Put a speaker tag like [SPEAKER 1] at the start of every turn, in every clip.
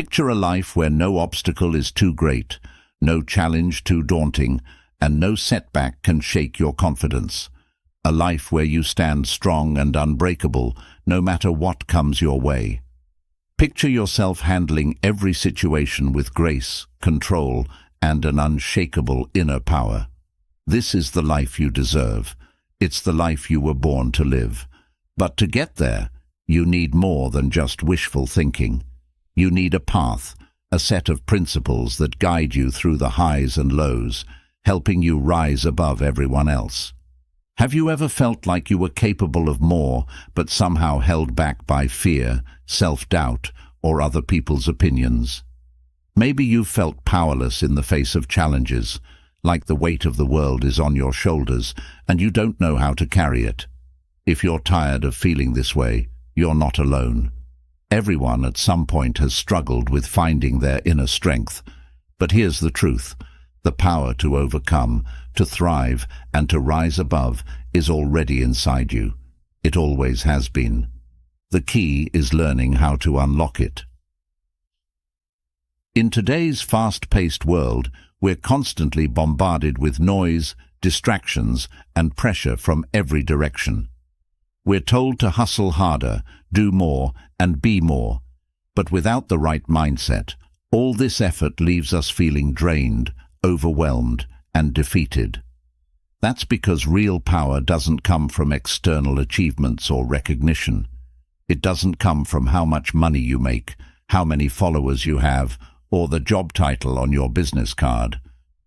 [SPEAKER 1] Picture a life where no obstacle is too great, no challenge too daunting, and no setback can shake your confidence. A life where you stand strong and unbreakable, no matter what comes your way. Picture yourself handling every situation with grace, control, and an unshakable inner power. This is the life you deserve. It's the life you were born to live. But to get there, you need more than just wishful thinking. You need a path, a set of principles that guide you through the highs and lows, helping you rise above everyone else. Have you ever felt like you were capable of more, but somehow held back by fear, self-doubt, or other people's opinions? Maybe you've felt powerless in the face of challenges, like the weight of the world is on your shoulders and you don't know how to carry it. If you're tired of feeling this way, you're not alone. Everyone at some point has struggled with finding their inner strength. But here's the truth. The power to overcome, to thrive, and to rise above is already inside you. It always has been. The key is learning how to unlock it. In today's fast-paced world, we're constantly bombarded with noise, distractions, and pressure from every direction. We're told to hustle harder, do more, and be more. But without the right mindset, all this effort leaves us feeling drained, overwhelmed, and defeated. That's because real power doesn't come from external achievements or recognition. It doesn't come from how much money you make, how many followers you have, or the job title on your business card.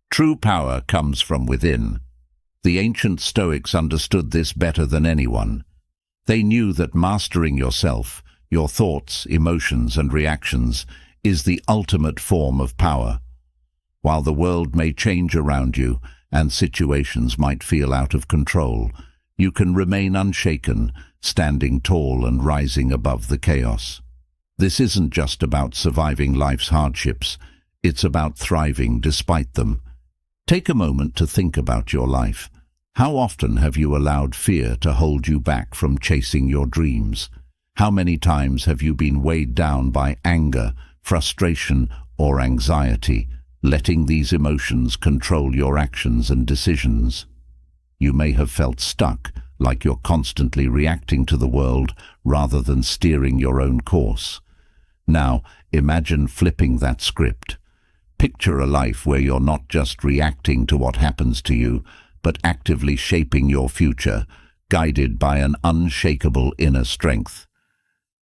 [SPEAKER 1] True power comes from within. The ancient Stoics understood this better than anyone. They knew that mastering yourself, your thoughts, emotions, and reactions is the ultimate form of power. While the world may change around you and situations might feel out of control, you can remain unshaken, standing tall and rising above the chaos. This isn't just about surviving life's hardships, it's about thriving despite them. Take a moment to think about your life. How often have you allowed fear to hold you back from chasing your dreams? How many times have you been weighed down by anger, frustration, or anxiety, letting these emotions control your actions and decisions? You may have felt stuck, like you're constantly reacting to the world rather than steering your own course. Now, imagine flipping that script. Picture a life where you're not just reacting to what happens to you, but actively shaping your future, guided by an unshakable inner strength.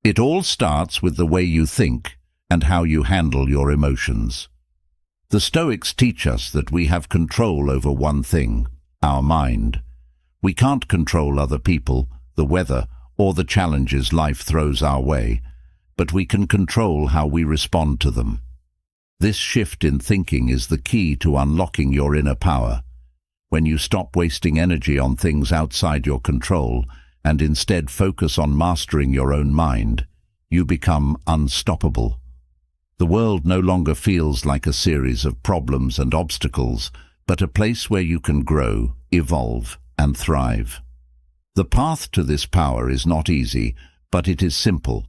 [SPEAKER 1] It all starts with the way you think and how you handle your emotions. The Stoics teach us that we have control over one thing, our mind. We can't control other people, the weather, or the challenges life throws our way, but we can control how we respond to them. This shift in thinking is the key to unlocking your inner power. When you stop wasting energy on things outside your control and instead focus on mastering your own mind, you become unstoppable. The world no longer feels like a series of problems and obstacles, but a place where you can grow, evolve, and thrive. The path to this power is not easy, but it is simple.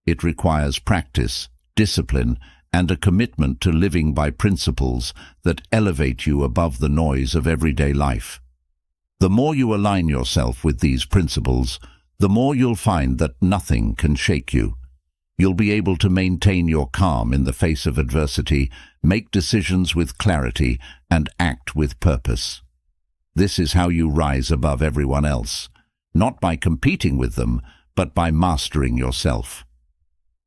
[SPEAKER 1] It requires practice, discipline, and a commitment to living by principles that elevate you above the noise of everyday life. The more you align yourself with these principles, the more you'll find that nothing can shake you. You'll be able to maintain your calm in the face of adversity, make decisions with clarity, and act with purpose. This is how you rise above everyone else, not by competing with them, but by mastering yourself.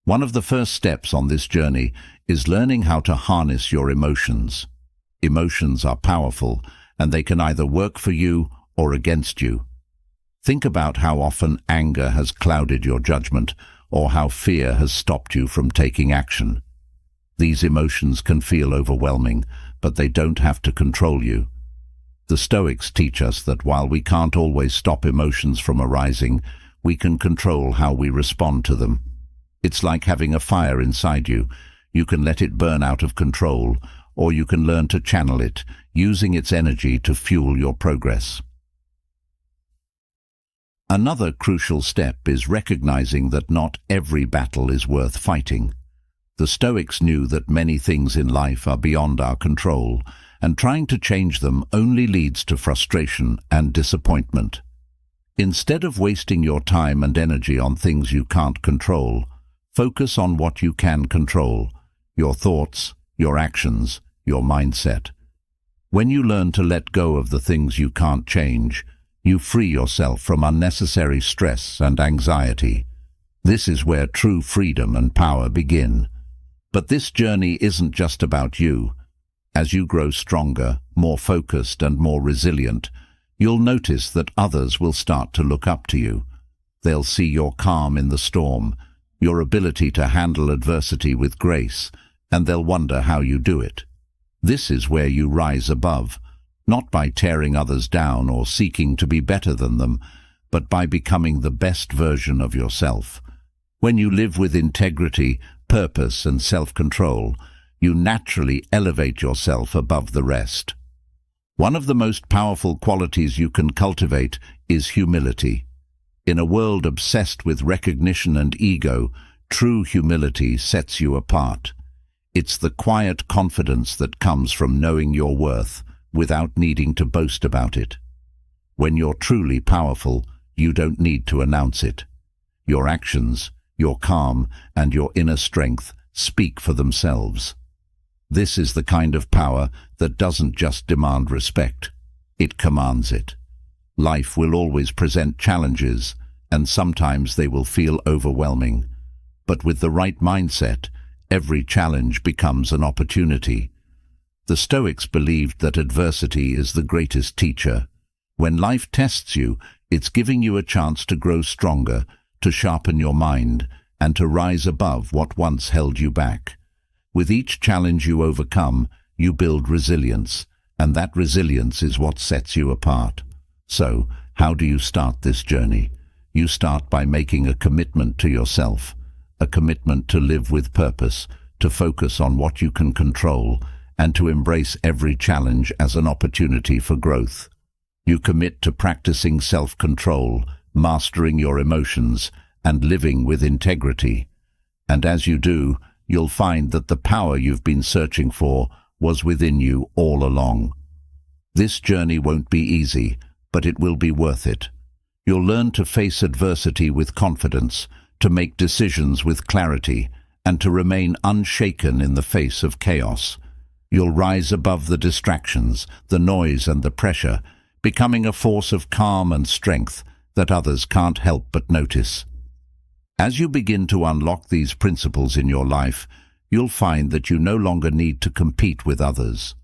[SPEAKER 1] One of the first steps on this journey is learning how to harness your emotions. Emotions are powerful, and they can either work for you or against you. Think about how often anger has clouded your judgment, or how fear has stopped you from taking action. These emotions can feel overwhelming, but they don't have to control you. The Stoics teach us that while we can't always stop emotions from arising, we can control how we respond to them. It's like having a fire inside you. You can let it burn out of control, or you can learn to channel it, using its energy to fuel your progress. Another crucial step is recognizing that not every battle is worth fighting. The Stoics knew that many things in life are beyond our control, and trying to change them only leads to frustration and disappointment. Instead of wasting your time and energy on things you can't control, focus on what you can control: your thoughts, your actions, your mindset. When you learn to let go of the things you can't change, you free yourself from unnecessary stress and anxiety. This is where true freedom and power begin. But this journey isn't just about you. As you grow stronger, more focused, and more resilient, you'll notice that others will start to look up to you. They'll see your calm in the storm, your ability to handle adversity with grace, and they'll wonder how you do it. This is where you rise above, not by tearing others down or seeking to be better than them, but by becoming the best version of yourself. When you live with integrity, purpose, and self-control, you naturally elevate yourself above the rest. One of the most powerful qualities you can cultivate is humility. In a world obsessed with recognition and ego, true humility sets you apart. It's the quiet confidence that comes from knowing your worth without needing to boast about it. When you're truly powerful, you don't need to announce it. Your actions, your calm, and your inner strength speak for themselves. This is the kind of power that doesn't just demand respect, it commands it. Life will always present challenges, and sometimes they will feel overwhelming. But with the right mindset, every challenge becomes an opportunity. The Stoics believed that adversity is the greatest teacher. When life tests you, it's giving you a chance to grow stronger, to sharpen your mind, and to rise above what once held you back. With each challenge you overcome, you build resilience, and that resilience is what sets you apart. So, how do you start this journey? You start by making a commitment to yourself, a commitment to live with purpose, to focus on what you can control, and to embrace every challenge as an opportunity for growth. You commit to practicing self-control, mastering your emotions, and living with integrity. And as you do, you'll find that the power you've been searching for was within you all along. This journey won't be easy, but it will be worth it. You'll learn to face adversity with confidence, to make decisions with clarity, and to remain unshaken in the face of chaos. You'll rise above the distractions, the noise, and the pressure, becoming a force of calm and strength that others can't help but notice. As you begin to unlock these principles in your life, you'll find that you no longer need to compete with others.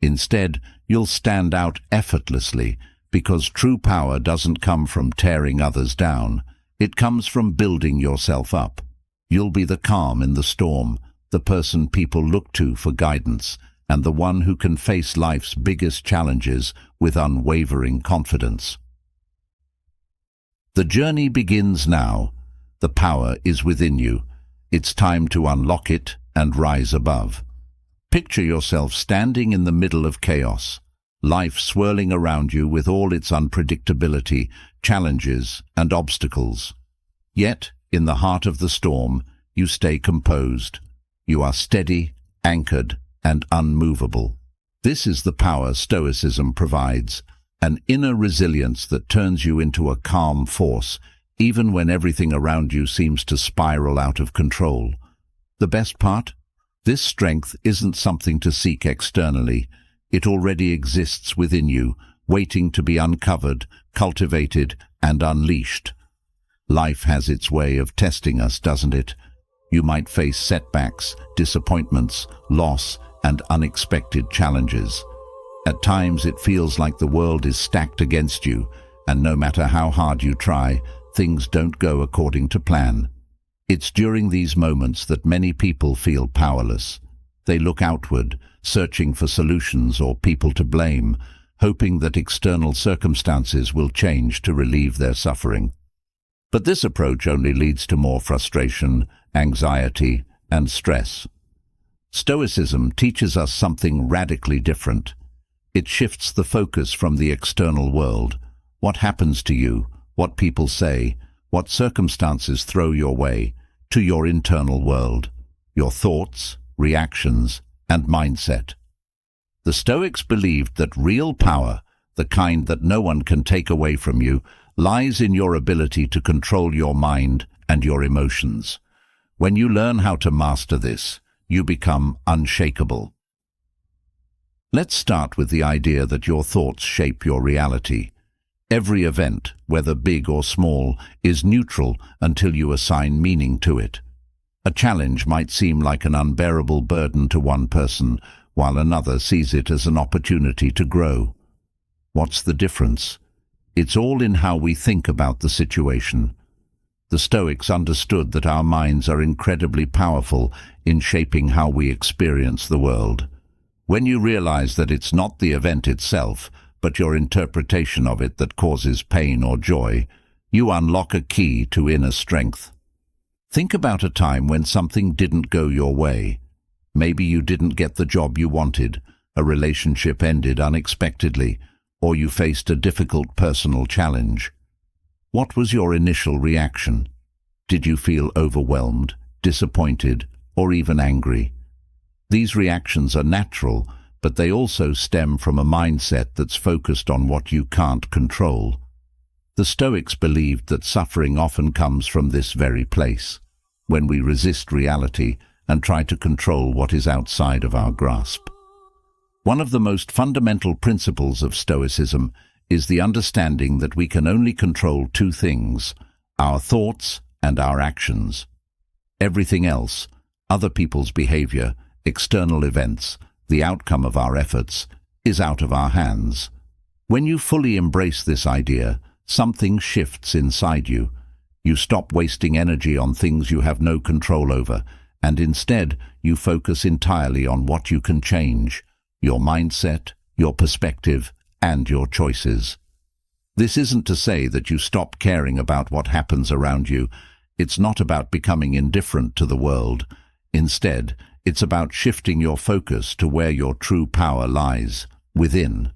[SPEAKER 1] Instead, you'll stand out effortlessly, because true power doesn't come from tearing others down. It comes from building yourself up. You'll be the calm in the storm, the person people look to for guidance, and the one who can face life's biggest challenges with unwavering confidence. The journey begins now. The power is within you. It's time to unlock it and rise above. Picture yourself standing in the middle of chaos, life swirling around you with all its unpredictability, challenges, and obstacles. Yet, in the heart of the storm, you stay composed. You are steady, anchored, and unmovable. This is the power Stoicism provides, an inner resilience that turns you into a calm force, even when everything around you seems to spiral out of control. The best part? This strength isn't something to seek externally. It already exists within you, waiting to be uncovered, cultivated, and unleashed. Life has its way of testing us, doesn't it? You might face setbacks, disappointments, loss, and unexpected challenges. At times it feels like the world is stacked against you, and no matter how hard you try, things don't go according to plan. It's during these moments that many people feel powerless. They look outward, searching for solutions or people to blame, hoping that external circumstances will change to relieve their suffering. But this approach only leads to more frustration, anxiety, and stress. Stoicism teaches us something radically different. It shifts the focus from the external world, what happens to you, what people say, what circumstances throw your way, to your internal world. your thoughts, reactions, and mindset. The Stoics believed that real power, the kind that no one can take away from you, lies in your ability to control your mind and your emotions. When you learn how to master this, you become unshakable. Let's start with the idea that your thoughts shape your reality. Every event, whether big or small, is neutral until you assign meaning to it. A challenge might seem like an unbearable burden to one person, while another sees it as an opportunity to grow. What's the difference? It's all in how we think about the situation. The Stoics understood that our minds are incredibly powerful in shaping how we experience the world. When you realize that it's not the event itself, but your interpretation of it that causes pain or joy, you unlock a key to inner strength. Think about a time when something didn't go your way. Maybe you didn't get the job you wanted, a relationship ended unexpectedly, or you faced a difficult personal challenge. What was your initial reaction? Did you feel overwhelmed, disappointed, or even angry? These reactions are natural, but they also stem from a mindset that's focused on what you can't control. The Stoics believed that suffering often comes from this very place, when we resist reality and try to control what is outside of our grasp. One of the most fundamental principles of Stoicism is the understanding that we can only control two things: our thoughts and our actions. Everything else, other people's behavior, external events, the outcome of our efforts, is out of our hands. When you fully embrace this idea, something shifts inside you. You stop wasting energy on things you have no control over, and instead you focus entirely on what you can change: your mindset, your perspective, and your choices. This isn't to say that you stop caring about what happens around you. It's not about becoming indifferent to the world. Instead, it's about shifting your focus to where your true power lies, within.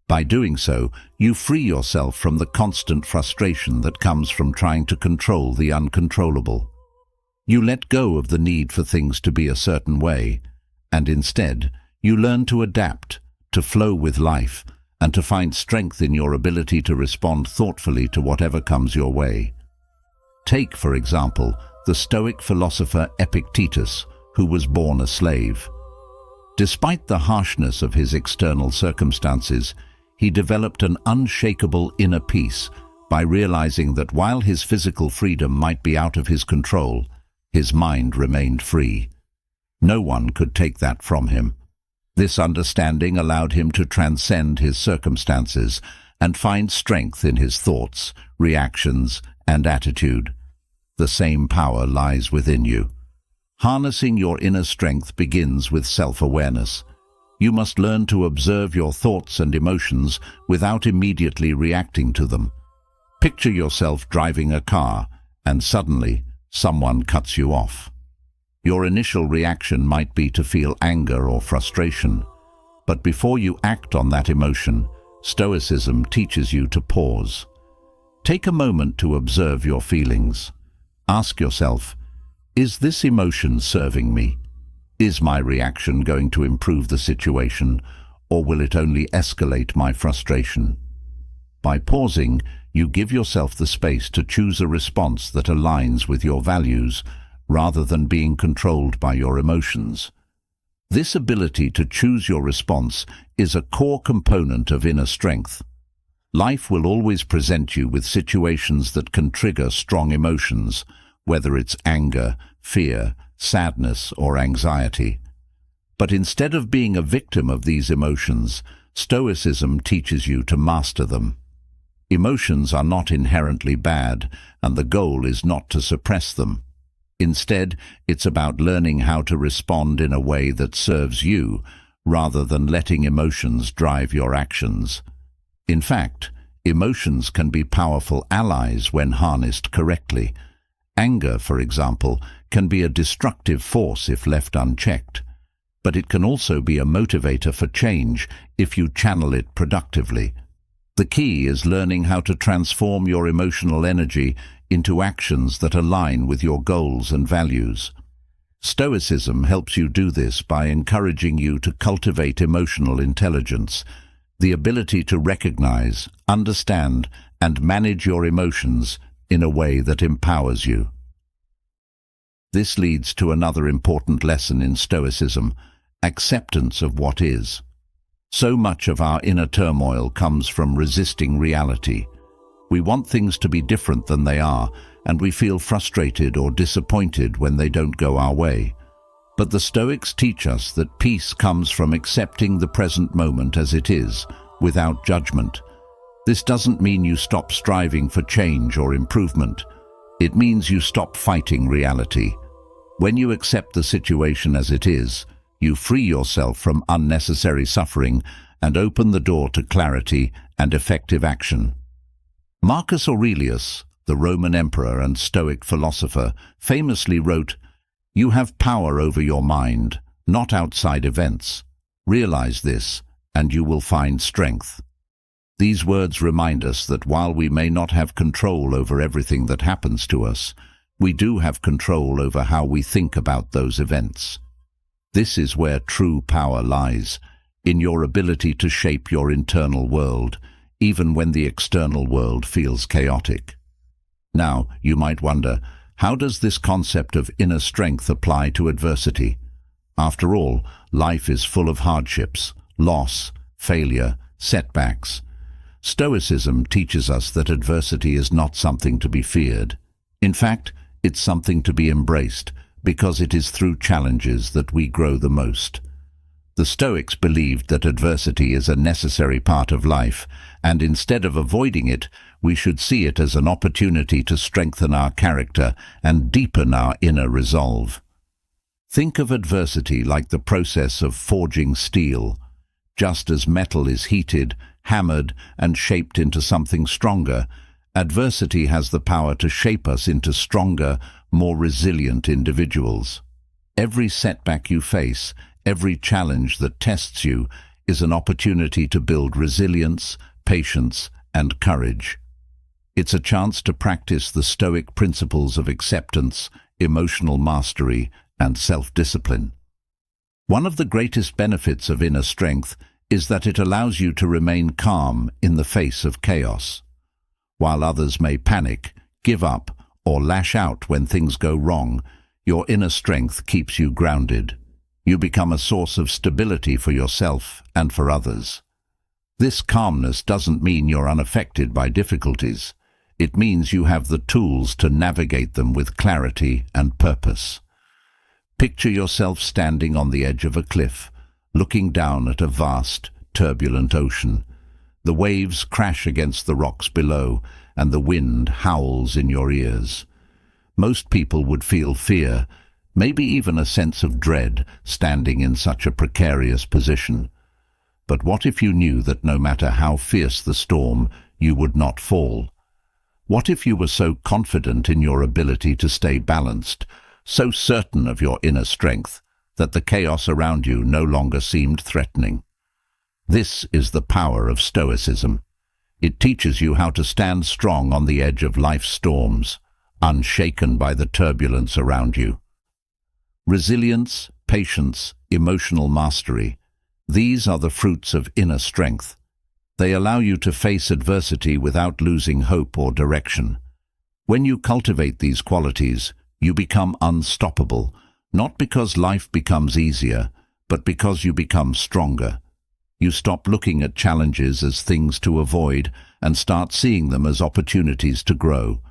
[SPEAKER 1] By doing so, you free yourself from the constant frustration that comes from trying to control the uncontrollable. You let go of the need for things to be a certain way, and instead, you learn to adapt, to flow with life, and to find strength in your ability to respond thoughtfully to whatever comes your way. Take, for example, the Stoic philosopher Epictetus, who was born a slave. Despite the harshness of his external circumstances, he developed an unshakable inner peace by realizing that while his physical freedom might be out of his control, his mind remained free. No one could take that from him. This understanding allowed him to transcend his circumstances and find strength in his thoughts, reactions, and attitude. The same power lies within you. Harnessing your inner strength begins with self-awareness. You must learn to observe your thoughts and emotions without immediately reacting to them. Picture yourself driving a car, and suddenly someone cuts you off. Your initial reaction might be to feel anger or frustration, but before you act on that emotion, Stoicism teaches you to pause. Take a moment to observe your feelings. Ask yourself, is this emotion serving me? Is my reaction going to improve the situation, or will it only escalate my frustration? By pausing, you give yourself the space to choose a response that aligns with your values, rather than being controlled by your emotions. This ability to choose your response is a core component of inner strength. Life will always present you with situations that can trigger strong emotions, whether it's anger, fear, sadness, or anxiety. But instead of being a victim of these emotions, Stoicism teaches you to master them. Emotions are not inherently bad, and the goal is not to suppress them. Instead, it's about learning how to respond in a way that serves you, rather than letting emotions drive your actions. In fact, emotions can be powerful allies when harnessed correctly. Anger, for example, can be a destructive force if left unchecked, but it can also be a motivator for change if you channel it productively. The key is learning how to transform your emotional energy into actions that align with your goals and values. Stoicism helps you do this by encouraging you to cultivate emotional intelligence, the ability to recognize, understand, and manage your emotions in a way that empowers you. This leads to another important lesson in Stoicism: acceptance of what is. So much of our inner turmoil comes from resisting reality. We want things to be different than they are, and we feel frustrated or disappointed when they don't go our way. But the Stoics teach us that peace comes from accepting the present moment as it is, without judgment. This doesn't mean you stop striving for change or improvement. It means you stop fighting reality. When you accept the situation as it is, you free yourself from unnecessary suffering and open the door to clarity and effective action. Marcus Aurelius, the Roman emperor and Stoic philosopher, famously wrote, "You have power over your mind, not outside events. Realize this, and you will find strength." These words remind us that while we may not have control over everything that happens to us, we do have control over how we think about those events. This is where true power lies, in your ability to shape your internal world, even when the external world feels chaotic. Now, you might wonder, how does this concept of inner strength apply to adversity? After all, life is full of hardships, loss, failure, setbacks. Stoicism teaches us that adversity is not something to be feared. In fact, it's something to be embraced, because it is through challenges that we grow the most. The Stoics believed that adversity is a necessary part of life, and instead of avoiding it, we should see it as an opportunity to strengthen our character and deepen our inner resolve. Think of adversity like the process of forging steel. Just as metal is heated, hammered, and shaped into something stronger, adversity has the power to shape us into stronger, more resilient individuals. Every setback you face, every challenge that tests you, is an opportunity to build resilience, patience, and courage. It's a chance to practice the Stoic principles of acceptance, emotional mastery, and self-discipline. One of the greatest benefits of inner strength is that it allows you to remain calm in the face of chaos. While others may panic, give up, or lash out when things go wrong, your inner strength keeps you grounded. You become a source of stability for yourself and for others. This calmness doesn't mean you're unaffected by difficulties. It means you have the tools to navigate them with clarity and purpose. Picture yourself standing on the edge of a cliff, looking down at a vast, turbulent ocean. The waves crash against the rocks below, and the wind howls in your ears. Most people would feel fear, maybe even a sense of dread, standing in such a precarious position. But what if you knew that no matter how fierce the storm, you would not fall? What if you were so confident in your ability to stay balanced, so certain of your inner strength, that the chaos around you no longer seemed threatening? This is the power of Stoicism. It teaches you how to stand strong on the edge of life's storms, unshaken by the turbulence around you. Resilience, patience, emotional mastery, these are the fruits of inner strength. They allow you to face adversity without losing hope or direction. When you cultivate these qualities, you become unstoppable, not because life becomes easier, but because you become stronger. You stop looking at challenges as things to avoid and start seeing them as opportunities to grow.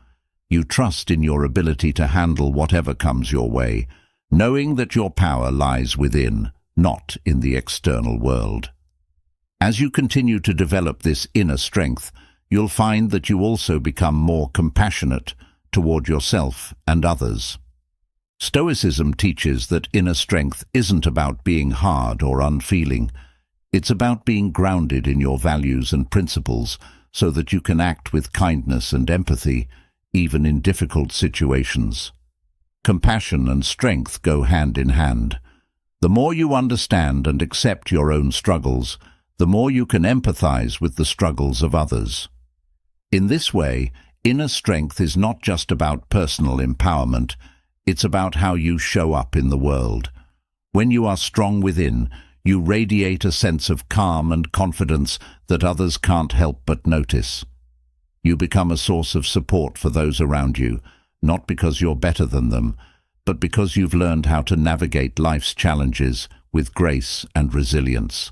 [SPEAKER 1] You trust in your ability to handle whatever comes your way, knowing that your power lies within, not in the external world. As you continue to develop this inner strength, you'll find that you also become more compassionate toward yourself and others. Stoicism teaches that inner strength isn't about being hard or unfeeling. It's about being grounded in your values and principles so that you can act with kindness and empathy, even in difficult situations. Compassion and strength go hand in hand. The more you understand and accept your own struggles, the more you can empathize with the struggles of others. In this way, inner strength is not just about personal empowerment, It's about how you show up in the world. When you are strong within, you radiate a sense of calm and confidence that others can't help but notice. You become a source of support for those around you, not because you're better than them, but because you've learned how to navigate life's challenges with grace and resilience.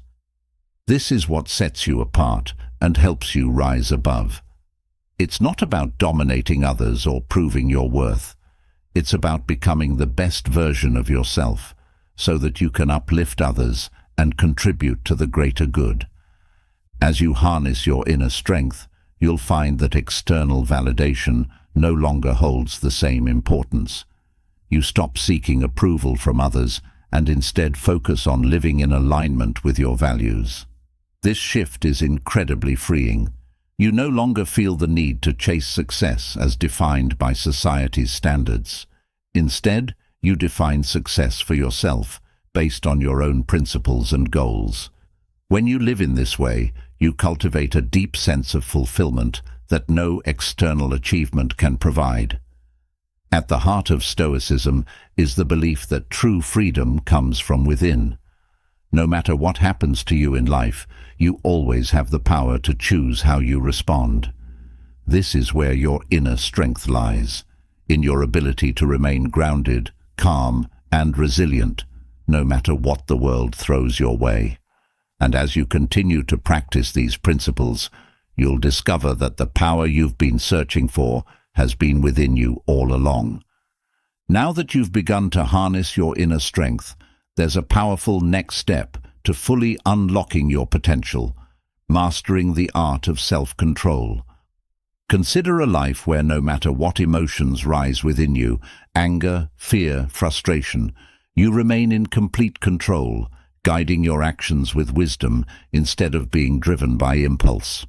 [SPEAKER 1] This is what sets you apart and helps you rise above. It's not about dominating others or proving your worth. It's about becoming the best version of yourself, so that you can uplift others and contribute to the greater good. As you harness your inner strength, you'll find that external validation no longer holds the same importance. You stop seeking approval from others and instead focus on living in alignment with your values. This shift is incredibly freeing. You no longer feel the need to chase success as defined by society's standards. Instead, you define success for yourself based on your own principles and goals. When you live in this way, you cultivate a deep sense of fulfillment that no external achievement can provide. At the heart of Stoicism is the belief that true freedom comes from within. No matter what happens to you in life, you always have the power to choose how you respond. This is where your inner strength lies, in your ability to remain grounded, calm, and resilient, no matter what the world throws your way. And as you continue to practice these principles, you'll discover that the power you've been searching for has been within you all along. Now that you've begun to harness your inner strength, there's a powerful next step to fully unlocking your potential, mastering the art of self-control. Consider a life where no matter what emotions rise within you, anger, fear, frustration, you remain in complete control, guiding your actions with wisdom instead of being driven by impulse.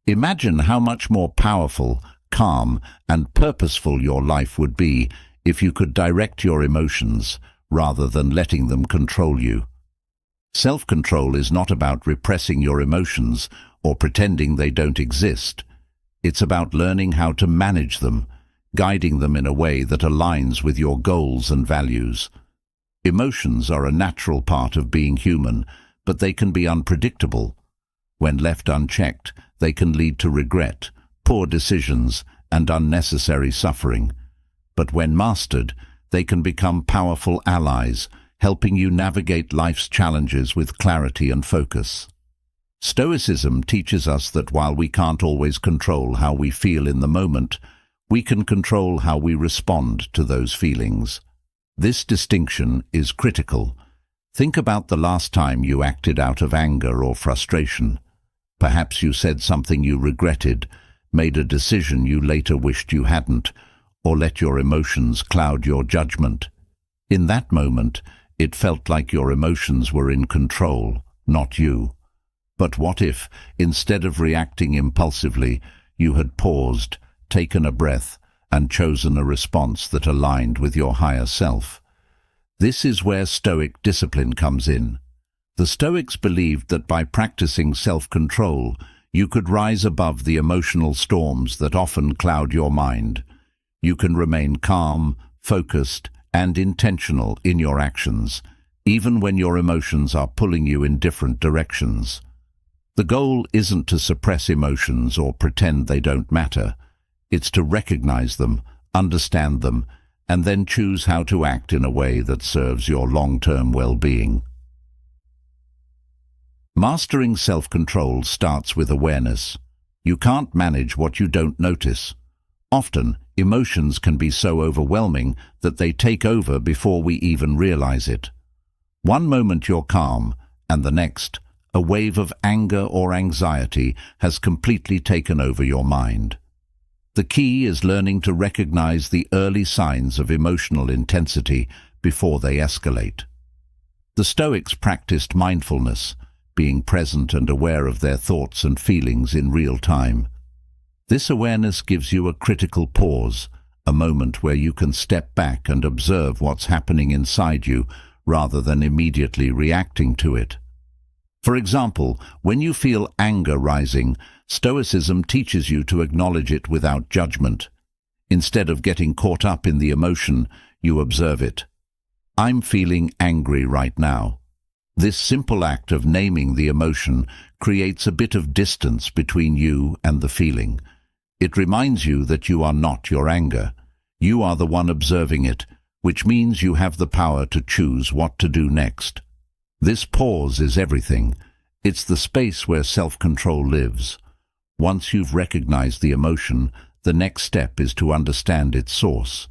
[SPEAKER 1] Imagine how much more powerful, calm, and purposeful your life would be if you could direct your emotions rather than letting them control you. Self-control is not about repressing your emotions or pretending they don't exist. It's about learning how to manage them, guiding them in a way that aligns with your goals and values. Emotions are a natural part of being human, but they can be unpredictable. When left unchecked, they can lead to regret, poor decisions, and unnecessary suffering. But when mastered, they can become powerful allies, helping you navigate life's challenges with clarity and focus. Stoicism teaches us that while we can't always control how we feel in the moment, we can control how we respond to those feelings. This distinction is critical. Think about the last time you acted out of anger or frustration. Perhaps you said something you regretted, made a decision you later wished you hadn't, or let your emotions cloud your judgment. In that moment, it felt like your emotions were in control, not you. But what if, instead of reacting impulsively, you had paused, taken a breath, and chosen a response that aligned with your higher self? This is where Stoic discipline comes in. The Stoics believed that by practicing self-control, you could rise above the emotional storms that often cloud your mind. You can remain calm, focused, and intentional in your actions, even when your emotions are pulling you in different directions. The goal isn't to suppress emotions or pretend they don't matter. It's to recognize them, understand them, and then choose how to act in a way that serves your long-term well-being. Mastering self-control starts with awareness. You can't manage what you don't notice. Often, emotions can be so overwhelming that they take over before we even realize it. One moment you're calm, and the next, a wave of anger or anxiety has completely taken over your mind. The key is learning to recognize the early signs of emotional intensity before they escalate. The Stoics practiced mindfulness, being present and aware of their thoughts and feelings in real time. This awareness gives you a critical pause, a moment where you can step back and observe what's happening inside you rather than immediately reacting to it. For example, when you feel anger rising, Stoicism teaches you to acknowledge it without judgment. Instead of getting caught up in the emotion, You observe it. I'm feeling angry right now. This simple act of naming the emotion creates a bit of distance between you and the feeling. It reminds you that you are not your anger. You are the one observing it, which means you have the power to choose what to do next. This pause is everything. It's the space where self-control lives. Once you've recognized the emotion, the next step is to understand its source.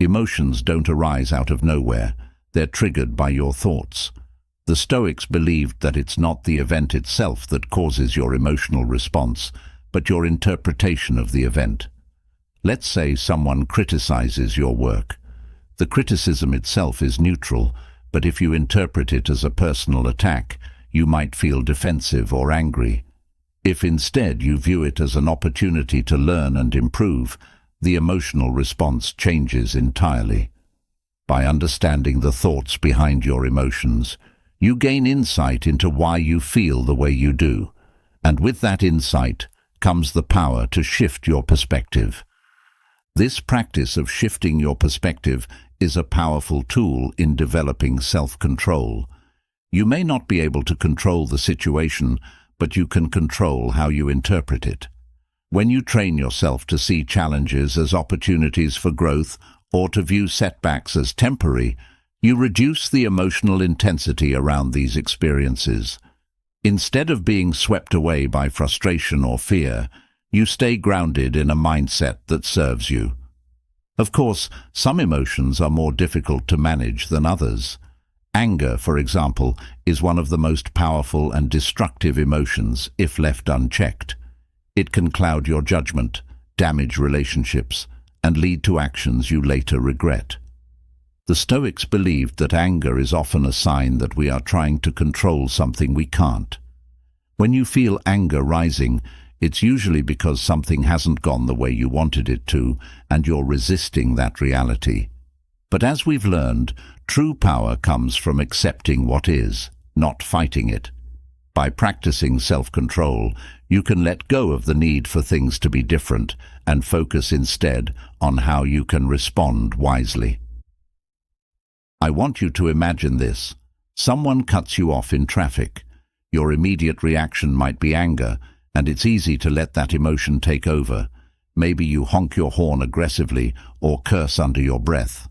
[SPEAKER 1] Emotions don't arise out of nowhere. They're triggered by your thoughts. The Stoics believed that it's not the event itself that causes your emotional response, but your interpretation of the event. Let's say someone criticizes your work. The criticism itself is neutral, but if you interpret it as a personal attack, you might feel defensive or angry. If instead you view it as an opportunity to learn and improve, the emotional response changes entirely. By understanding the thoughts behind your emotions, you gain insight into why you feel the way you do, and with that insight comes the power to shift your perspective. This practice of shifting your perspective is a powerful tool in developing self-control. You may not be able to control the situation, but you can control how you interpret it. When you train yourself to see challenges as opportunities for growth or to view setbacks as temporary, you reduce the emotional intensity around these experiences. Instead of being swept away by frustration or fear, you stay grounded in a mindset that serves you. Of course, some emotions are more difficult to manage than others. Anger, for example, is one of the most powerful and destructive emotions if left unchecked. It can cloud your judgment, damage relationships, and lead to actions you later regret. The Stoics believed that anger is often a sign that we are trying to control something we can't. When you feel anger rising, it's usually because something hasn't gone the way you wanted it to, and you're resisting that reality. But as we've learned, true power comes from accepting what is, not fighting it. By practicing self-control, you can let go of the need for things to be different and focus instead on how you can respond wisely. I want you to imagine this. Someone cuts you off in traffic. Your immediate reaction might be anger, and it's easy to let that emotion take over. Maybe you honk your horn aggressively or curse under your breath.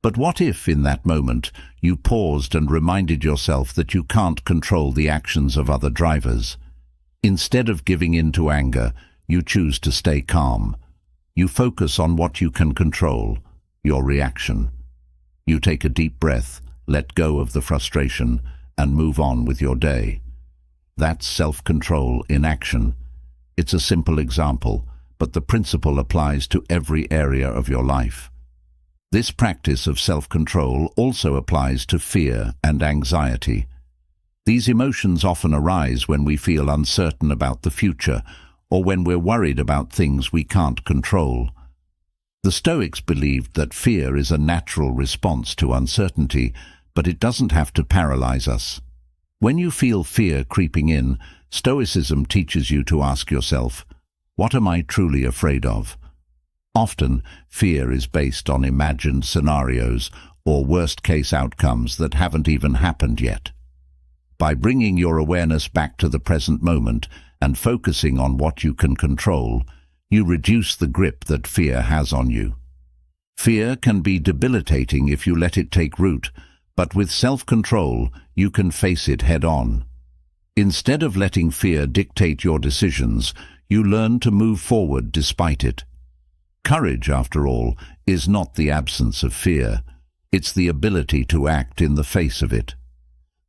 [SPEAKER 1] But what if, in that moment, you paused and reminded yourself that you can't control the actions of other drivers? Instead of giving in to anger, you choose to stay calm. You focus on what you can control, your reaction. You take a deep breath, let go of the frustration, and move on with your day. That's self-control in action. It's a simple example, but the principle applies to every area of your life. This practice of self-control also applies to fear and anxiety. These emotions often arise when we feel uncertain about the future or when we're worried about things we can't control. The Stoics believed that fear is a natural response to uncertainty, but it doesn't have to paralyze us. When you feel fear creeping in, Stoicism teaches you to ask yourself, what am I truly afraid of? Often, fear is based on imagined scenarios or worst-case outcomes that haven't even happened yet. By bringing your awareness back to the present moment and focusing on what you can control, you reduce the grip that fear has on you. Fear can be debilitating if you let it take root, but with self-control, you can face it head-on. Instead of letting fear dictate your decisions, you learn to move forward despite it. Courage, after all, is not the absence of fear. It's the ability to act in the face of it.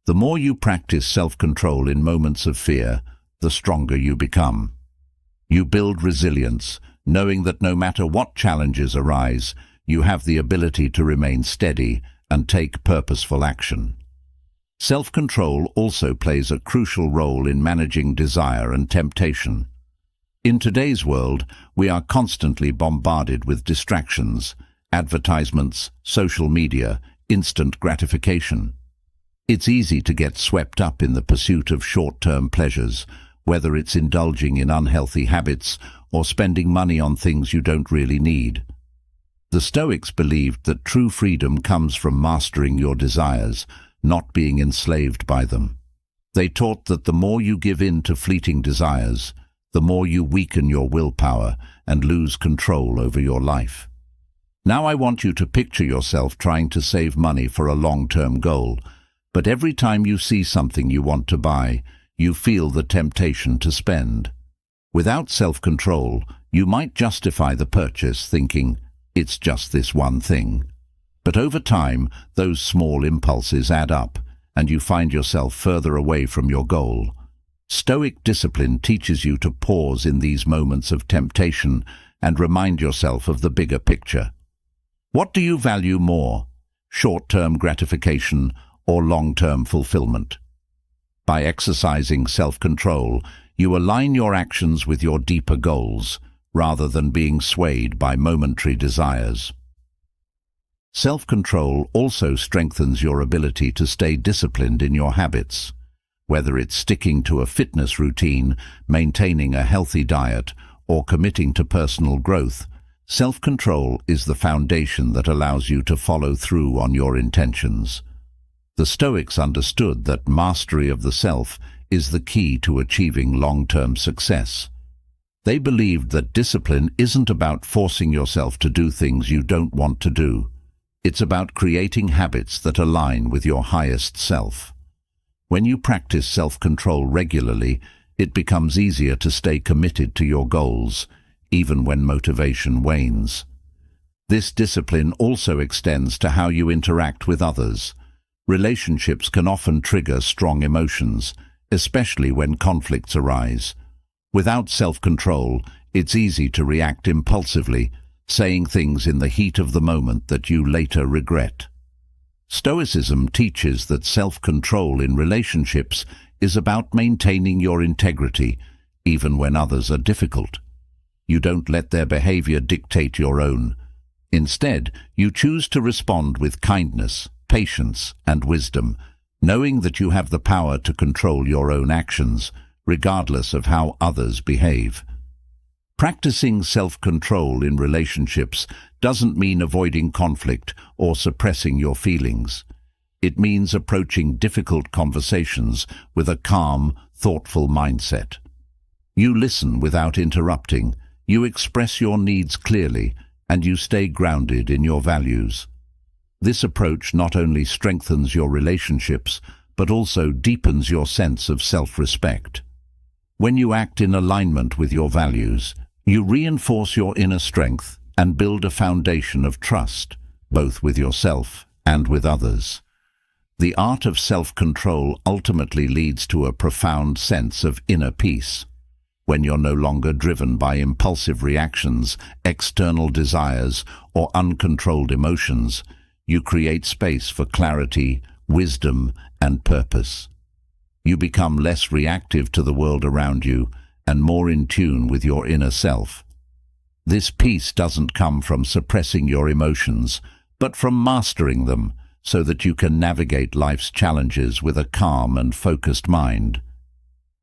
[SPEAKER 1] The more you practice self-control in moments of fear, the stronger you become. You build resilience, knowing that no matter what challenges arise, you have the ability to remain steady and take purposeful action. Self-control also plays a crucial role in managing desire and temptation. In today's world, we are constantly bombarded with distractions, advertisements, social media, instant gratification. It's easy to get swept up in the pursuit of short-term pleasures, whether it's indulging in unhealthy habits or spending money on things you don't really need. The Stoics believed that true freedom comes from mastering your desires, not being enslaved by them. They taught that the more you give in to fleeting desires, the more you weaken your willpower and lose control over your life. Now I want you to picture yourself trying to save money for a long-term goal, but every time you see something you want to buy, you feel the temptation to spend. Without self-control, you might justify the purchase thinking, it's just this one thing. But over time, those small impulses add up, and you find yourself further away from your goal. Stoic discipline teaches you to pause in these moments of temptation and remind yourself of the bigger picture. What do you value more, short-term gratification or long-term fulfillment? By exercising self-control, you align your actions with your deeper goals, rather than being swayed by momentary desires. Self-control also strengthens your ability to stay disciplined in your habits. Whether it's sticking to a fitness routine, maintaining a healthy diet, or committing to personal growth, self-control is the foundation that allows you to follow through on your intentions. The Stoics understood that mastery of the self is the key to achieving long-term success. They believed that discipline isn't about forcing yourself to do things you don't want to do. It's about creating habits that align with your highest self. When you practice self-control regularly, it becomes easier to stay committed to your goals, even when motivation wanes. This discipline also extends to how you interact with others. Relationships can often trigger strong emotions, especially when conflicts arise. Without self-control, it's easy to react impulsively, saying things in the heat of the moment that you later regret. Stoicism teaches that self-control in relationships is about maintaining your integrity, even when others are difficult. You don't let their behavior dictate your own. Instead, you choose to respond with kindness, patience, and wisdom, knowing that you have the power to control your own actions, regardless of how others behave. Practicing self-control in relationships doesn't mean avoiding conflict or suppressing your feelings. It means approaching difficult conversations with a calm, thoughtful mindset. You listen without interrupting, you express your needs clearly, and you stay grounded in your values. This approach not only strengthens your relationships, but also deepens your sense of self-respect. When you act in alignment with your values, you reinforce your inner strength and build a foundation of trust, both with yourself and with others. The art of self-control ultimately leads to a profound sense of inner peace. When you're no longer driven by impulsive reactions, external desires, or uncontrolled emotions, you create space for clarity, wisdom, and purpose. You become less reactive to the world around you and more in tune with your inner self. This peace doesn't come from suppressing your emotions, but from mastering them so that you can navigate life's challenges with a calm and focused mind.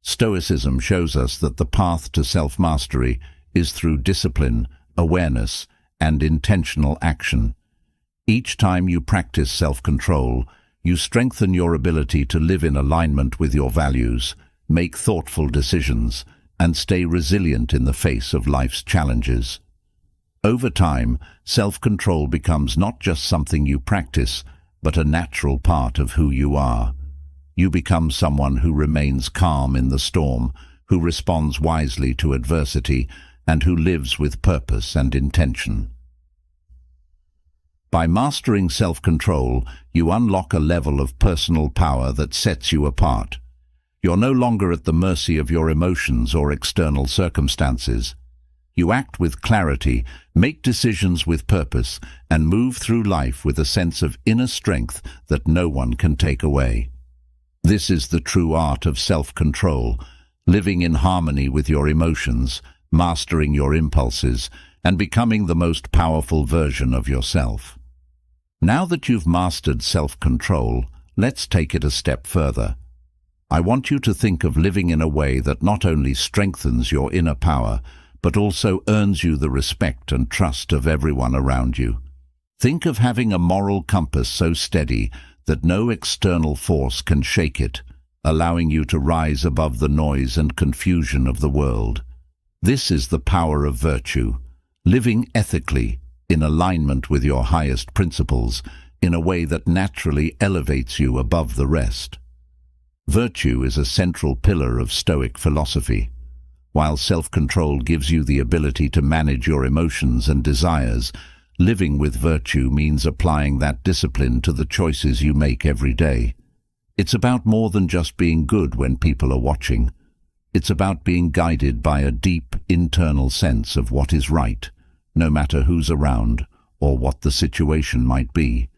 [SPEAKER 1] Stoicism shows us that the path to self-mastery is through discipline, awareness, and intentional action. Each time you practice self-control, you strengthen your ability to live in alignment with your values, make thoughtful decisions, and stay resilient in the face of life's challenges. Over time, self-control becomes not just something you practice, but a natural part of who you are. You become someone who remains calm in the storm, who responds wisely to adversity, and who lives with purpose and intention. By mastering self-control, you unlock a level of personal power that sets you apart. You're no longer at the mercy of your emotions or external circumstances. You act with clarity, make decisions with purpose, and move through life with a sense of inner strength that no one can take away. This is the true art of self-control, living in harmony with your emotions, mastering your impulses, and becoming the most powerful version of yourself. Now that you've mastered self-control, let's take it a step further. I want you to think of living in a way that not only strengthens your inner power, but also earns you the respect and trust of everyone around you. Think of having a moral compass so steady that no external force can shake it, allowing you to rise above the noise and confusion of the world. This is the power of virtue, living ethically, in alignment with your highest principles, in a way that naturally elevates you above the rest. Virtue is a central pillar of Stoic philosophy. While self-control gives you the ability to manage your emotions and desires, living with virtue means applying that discipline to the choices you make every day. It's about more than just being good when people are watching. It's about being guided by a deep internal sense of what is right, no matter who's around or what the situation might be.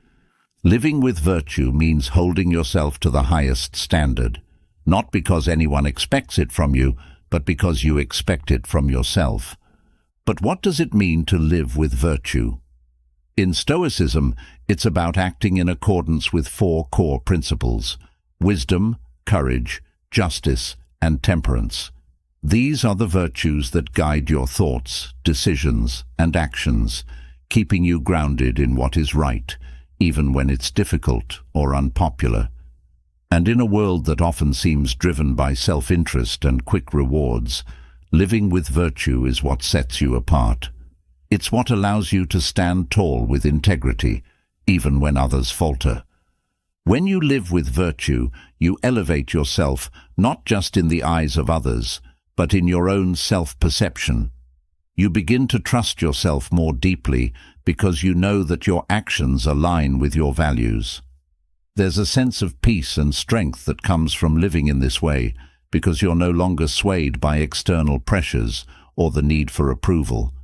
[SPEAKER 1] Living with virtue means holding yourself to the highest standard, not because anyone expects it from you, but because you expect it from yourself. But what does it mean to live with virtue? In Stoicism, it's about acting in accordance with 4 core principles: wisdom, courage, justice, and temperance. These are the virtues that guide your thoughts, decisions, and actions, keeping you grounded in what is right, even when it's difficult or unpopular. And in a world that often seems driven by self-interest and quick rewards, living with virtue is what sets you apart. It's what allows you to stand tall with integrity, even when others falter. When you live with virtue, you elevate yourself not just in the eyes of others, but in your own self-perception. You begin to trust yourself more deeply because you know that your actions align with your values. There's a sense of peace and strength that comes from living in this way because you're no longer swayed by external pressures or the need for approval.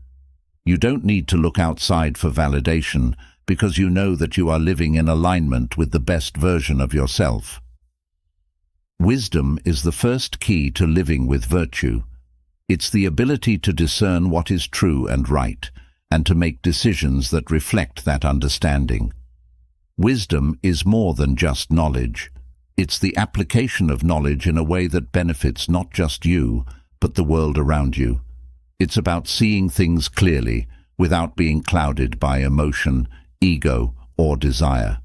[SPEAKER 1] You don't need to look outside for validation because you know that you are living in alignment with the best version of yourself. Wisdom is the first key to living with virtue. It's the ability to discern what is true and right, and to make decisions that reflect that understanding. Wisdom is more than just knowledge. It's the application of knowledge in a way that benefits not just you, but the world around you. It's about seeing things clearly, without being clouded by emotion, ego, or desire.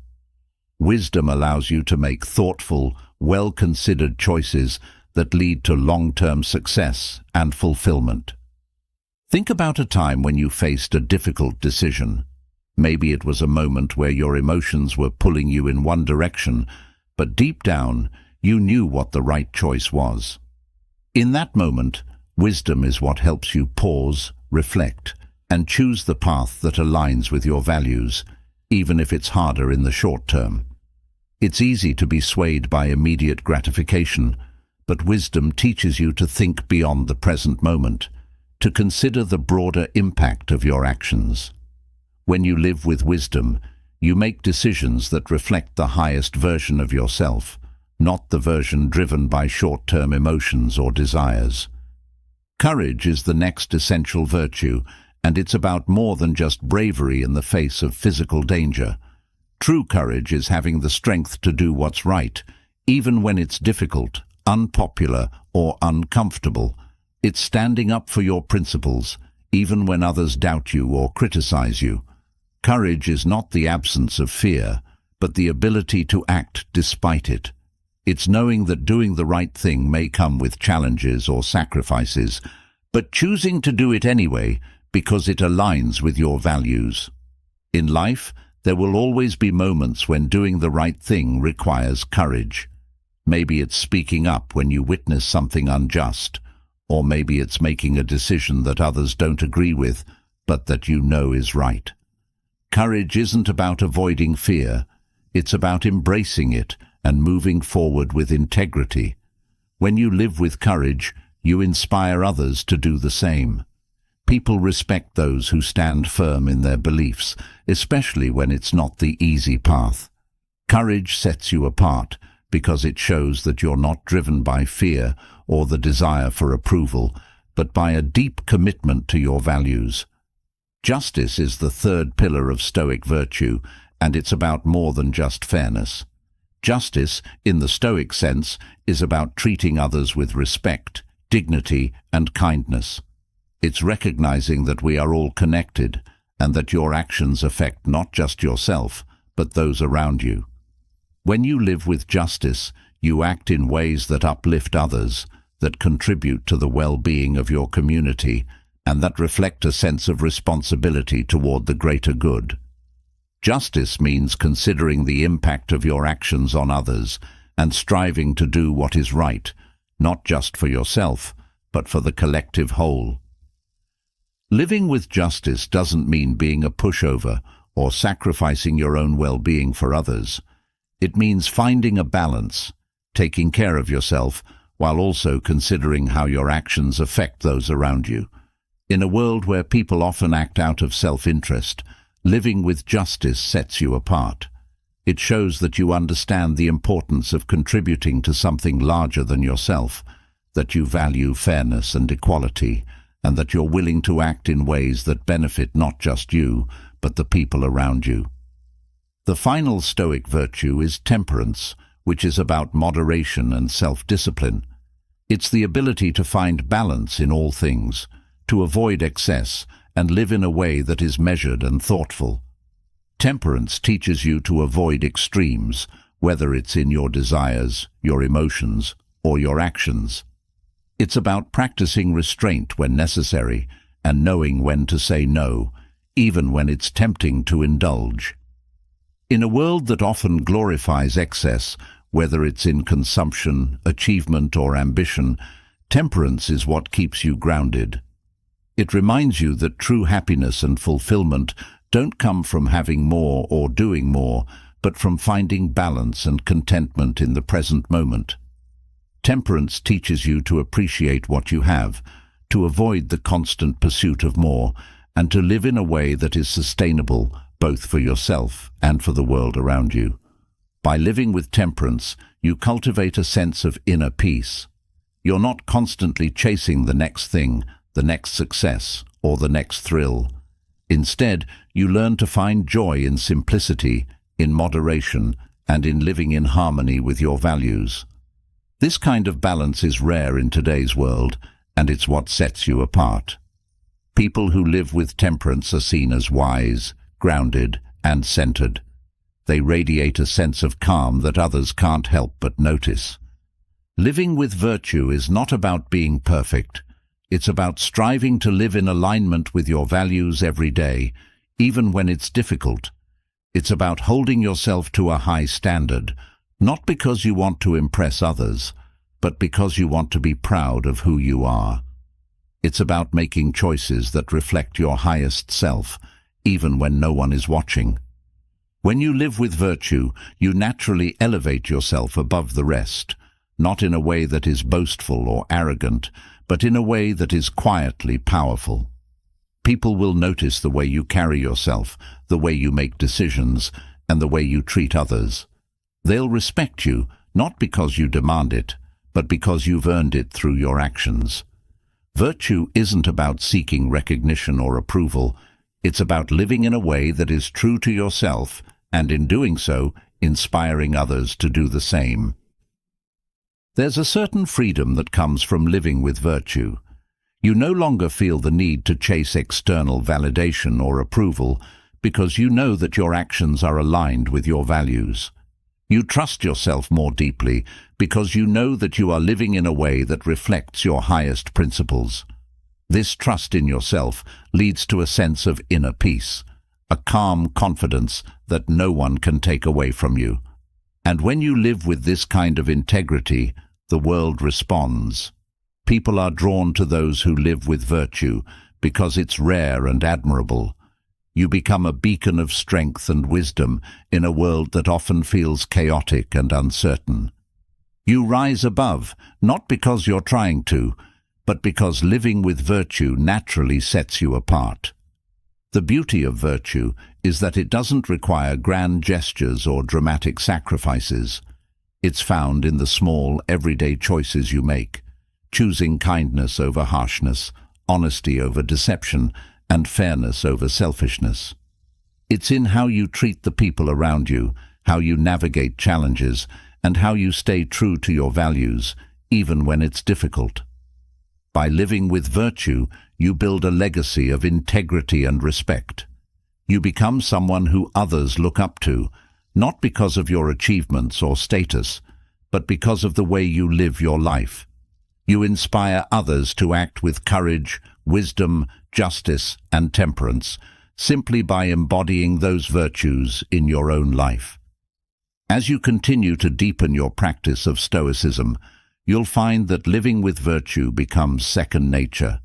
[SPEAKER 1] Wisdom allows you to make thoughtful, well-considered choices that lead to long-term success and fulfillment. Think about a time when you faced a difficult decision. Maybe it was a moment where your emotions were pulling you in one direction, but deep down, you knew what the right choice was. In that moment, wisdom is what helps you pause, reflect, and choose the path that aligns with your values, even if it's harder in the short term. It's easy to be swayed by immediate gratification, but wisdom teaches you to think beyond the present moment, to consider the broader impact of your actions. When you live with wisdom, you make decisions that reflect the highest version of yourself, not the version driven by short-term emotions or desires. Courage is the next essential virtue, and it's about more than just bravery in the face of physical danger. True courage is having the strength to do what's right, even when it's difficult, unpopular, or uncomfortable. It's standing up for your principles, even when others doubt you or criticize you. Courage is not the absence of fear, but the ability to act despite it. It's knowing that doing the right thing may come with challenges or sacrifices, but choosing to do it anyway because it aligns with your values. In life, there will always be moments when doing the right thing requires courage. Maybe it's speaking up when you witness something unjust, or maybe it's making a decision that others don't agree with, but that you know is right. Courage isn't about avoiding fear, it's about embracing it and moving forward with integrity. When you live with courage, you inspire others to do the same. People respect those who stand firm in their beliefs, especially when it's not the easy path. Courage sets you apart because it shows that you're not driven by fear or the desire for approval, but by a deep commitment to your values. Justice is the third pillar of Stoic virtue, and it's about more than just fairness. Justice, in the Stoic sense, is about treating others with respect, dignity, and kindness. It's recognizing that we are all connected, and that your actions affect not just yourself, but those around you. When you live with justice, you act in ways that uplift others, that contribute to the well-being of your community, and that reflect a sense of responsibility toward the greater good. Justice means considering the impact of your actions on others and striving to do what is right, not just for yourself, but for the collective whole. Living with justice doesn't mean being a pushover or sacrificing your own well-being for others. It means finding a balance, taking care of yourself, while also considering how your actions affect those around you. In a world where people often act out of self-interest, living with justice sets you apart. It shows that you understand the importance of contributing to something larger than yourself, that you value fairness and equality, and that you're willing to act in ways that benefit not just you, but the people around you. The final Stoic virtue is temperance, which is about moderation and self-discipline. It's the ability to find balance in all things, to avoid excess, and live in a way that is measured and thoughtful. Temperance teaches you to avoid extremes, whether it's in your desires, your emotions, or your actions. It's about practicing restraint when necessary and knowing when to say no, even when it's tempting to indulge. In a world that often glorifies excess, whether it's in consumption, achievement, or ambition, temperance is what keeps you grounded. It reminds you that true happiness and fulfillment don't come from having more or doing more, but from finding balance and contentment in the present moment. Temperance teaches you to appreciate what you have, to avoid the constant pursuit of more, and to live in a way that is sustainable both for yourself and for the world around you. By living with temperance, you cultivate a sense of inner peace. You're not constantly chasing the next thing, the next success, or the next thrill. Instead, you learn to find joy in simplicity, in moderation, and in living in harmony with your values. This kind of balance is rare in today's world, and it's what sets you apart. People who live with temperance are seen as wise, grounded, and centered. They radiate a sense of calm that others can't help but notice. Living with virtue is not about being perfect. It's about striving to live in alignment with your values every day, even when it's difficult. It's about holding yourself to a high standard, not because you want to impress others, but because you want to be proud of who you are. It's about making choices that reflect your highest self, even when no one is watching. When you live with virtue, you naturally elevate yourself above the rest, not in a way that is boastful or arrogant, but in a way that is quietly powerful. People will notice the way you carry yourself, the way you make decisions, and the way you treat others. They'll respect you, not because you demand it, but because you've earned it through your actions. Virtue isn't about seeking recognition or approval. It's about living in a way that is true to yourself, and in doing so, inspiring others to do the same. There's a certain freedom that comes from living with virtue. You no longer feel the need to chase external validation or approval because you know that your actions are aligned with your values. You trust yourself more deeply because you know that you are living in a way that reflects your highest principles. This trust in yourself leads to a sense of inner peace, a calm confidence that no one can take away from you. And when you live with this kind of integrity, the world responds. People are drawn to those who live with virtue because it's rare and admirable. You become a beacon of strength and wisdom in a world that often feels chaotic and uncertain. You rise above, not because you're trying to, but because living with virtue naturally sets you apart. The beauty of virtue is that it doesn't require grand gestures or dramatic sacrifices. It's found in the small, everyday choices you make, choosing kindness over harshness, honesty over deception, and fairness over selfishness. It's in how you treat the people around you, how you navigate challenges, and how you stay true to your values, even when it's difficult. By living with virtue, you build a legacy of integrity and respect. You become someone who others look up to, not because of your achievements or status, but because of the way you live your life. You inspire others to act with courage, wisdom, justice, and temperance, simply by embodying those virtues in your own life. As you continue to deepen your practice of Stoicism, you'll find that living with virtue becomes second nature.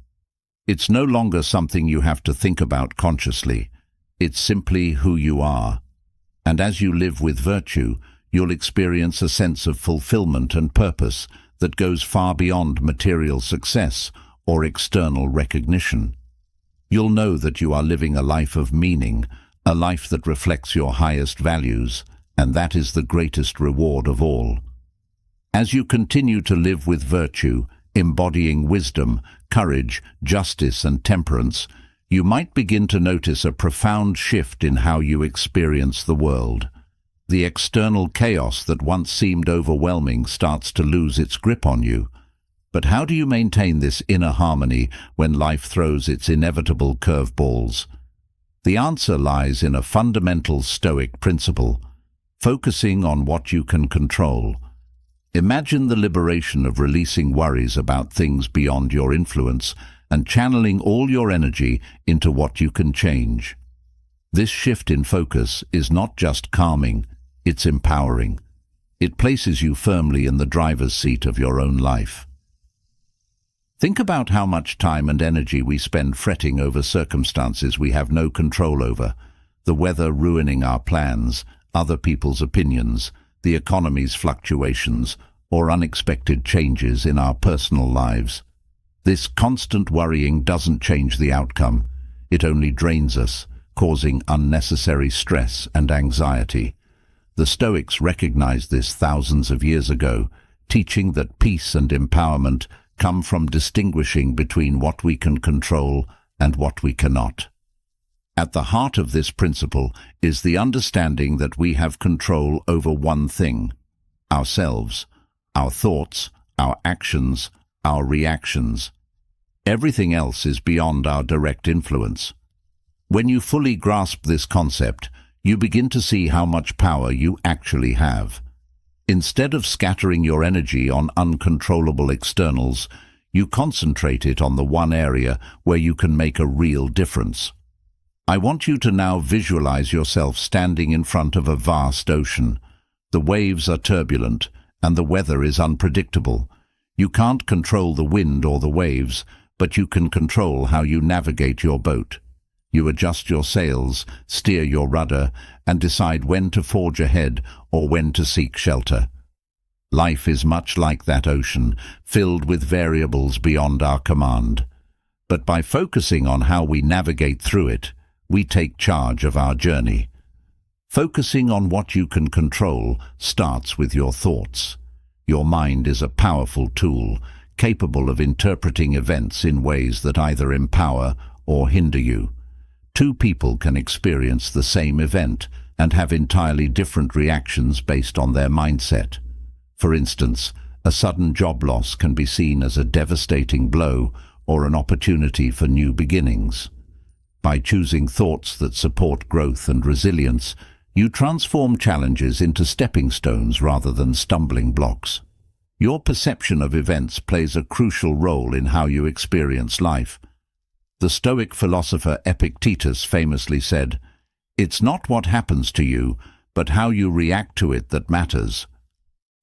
[SPEAKER 1] It's no longer something you have to think about consciously. It's simply who you are. And as you live with virtue, you'll experience a sense of fulfillment and purpose that goes far beyond material success or external recognition. You'll know that you are living a life of meaning, a life that reflects your highest values, and that is the greatest reward of all. As you continue to live with virtue, embodying wisdom, courage, justice, and temperance, you might begin to notice a profound shift in how you experience the world. The external chaos that once seemed overwhelming starts to lose its grip on you. But how do you maintain this inner harmony when life throws its inevitable curveballs? The answer lies in a fundamental Stoic principle: focusing on what you can control. Imagine the liberation of releasing worries about things beyond your influence and channeling all your energy into what you can change. This shift in focus is not just calming, it's empowering. It places you firmly in the driver's seat of your own life. Think about how much time and energy we spend fretting over circumstances we have no control over: the weather ruining our plans, other people's opinions, the economy's fluctuations, or unexpected changes in our personal lives. This constant worrying doesn't change the outcome. It only drains us, causing unnecessary stress and anxiety. The Stoics recognized this thousands of years ago, teaching that peace and empowerment come from distinguishing between what we can control and what we cannot. At the heart of this principle is the understanding that we have control over one thing: ourselves, our thoughts, our actions, our reactions. Everything else is beyond our direct influence. When you fully grasp this concept, you begin to see how much power you actually have. Instead of scattering your energy on uncontrollable externals, you concentrate it on the one area where you can make a real difference. I want you to now visualize yourself standing in front of a vast ocean. The waves are turbulent, and the weather is unpredictable. You can't control the wind or the waves, but you can control how you navigate your boat. You adjust your sails, steer your rudder, and decide when to forge ahead or when to seek shelter. Life is much like that ocean, filled with variables beyond our command. But by focusing on how we navigate through it, we take charge of our journey. Focusing on what you can control starts with your thoughts. Your mind is a powerful tool, capable of interpreting events in ways that either empower or hinder you. Two people can experience the same event and have entirely different reactions based on their mindset. For instance, a sudden job loss can be seen as a devastating blow or an opportunity for new beginnings. By choosing thoughts that support growth and resilience, you transform challenges into stepping stones rather than stumbling blocks. Your perception of events plays a crucial role in how you experience life. The Stoic philosopher Epictetus famously said, "It's not what happens to you, but how you react to it that matters."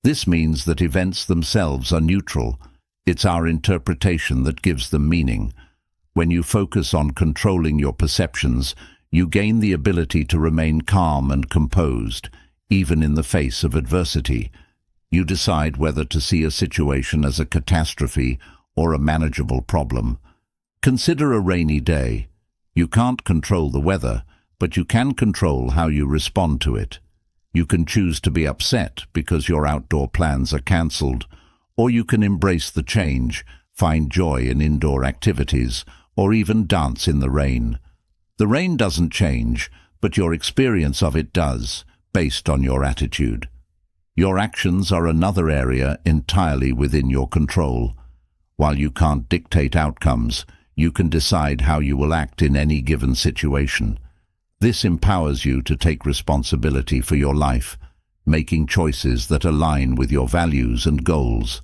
[SPEAKER 1] This means that events themselves are neutral. It's our interpretation that gives them meaning. When you focus on controlling your perceptions, you gain the ability to remain calm and composed, even in the face of adversity. You decide whether to see a situation as a catastrophe or a manageable problem. Consider a rainy day. You can't control the weather, but you can control how you respond to it. You can choose to be upset because your outdoor plans are cancelled, or you can embrace the change, find joy in indoor activities, or even dance in the rain. The rain doesn't change, but your experience of it does, based on your attitude. Your actions are another area entirely within your control. While you can't dictate outcomes, you can decide how you will act in any given situation. This empowers you to take responsibility for your life, making choices that align with your values and goals.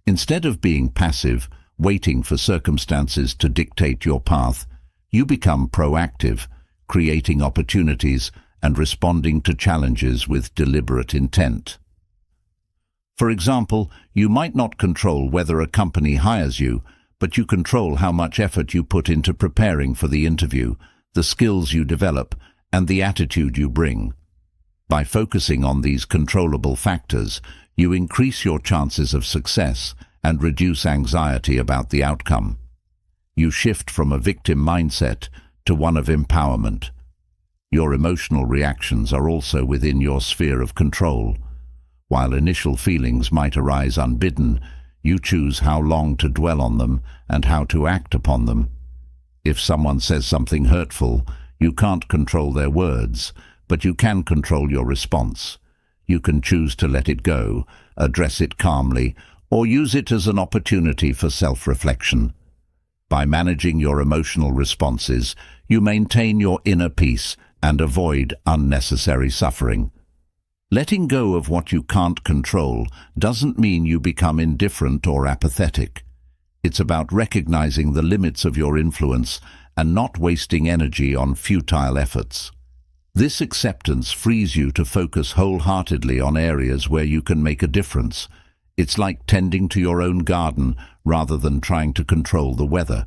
[SPEAKER 1] Instead of being passive, waiting for circumstances to dictate your path, you become proactive, creating opportunities and responding to challenges with deliberate intent. For example, you might not control whether a company hires you, but you control how much effort you put into preparing for the interview, the skills you develop, and the attitude you bring. By focusing on these controllable factors, you increase your chances of success and reduce anxiety about the outcome. You shift from a victim mindset to one of empowerment. Your emotional reactions are also within your sphere of control. While initial feelings might arise unbidden, you choose how long to dwell on them and how to act upon them. If someone says something hurtful, you can't control their words, but you can control your response. You can choose to let it go, address it calmly, or use it as an opportunity for self-reflection. By managing your emotional responses, you maintain your inner peace and avoid unnecessary suffering. Letting go of what you can't control doesn't mean you become indifferent or apathetic. It's about recognizing the limits of your influence and not wasting energy on futile efforts. This acceptance frees you to focus wholeheartedly on areas where you can make a difference. It's like tending to your own garden rather than trying to control the weather.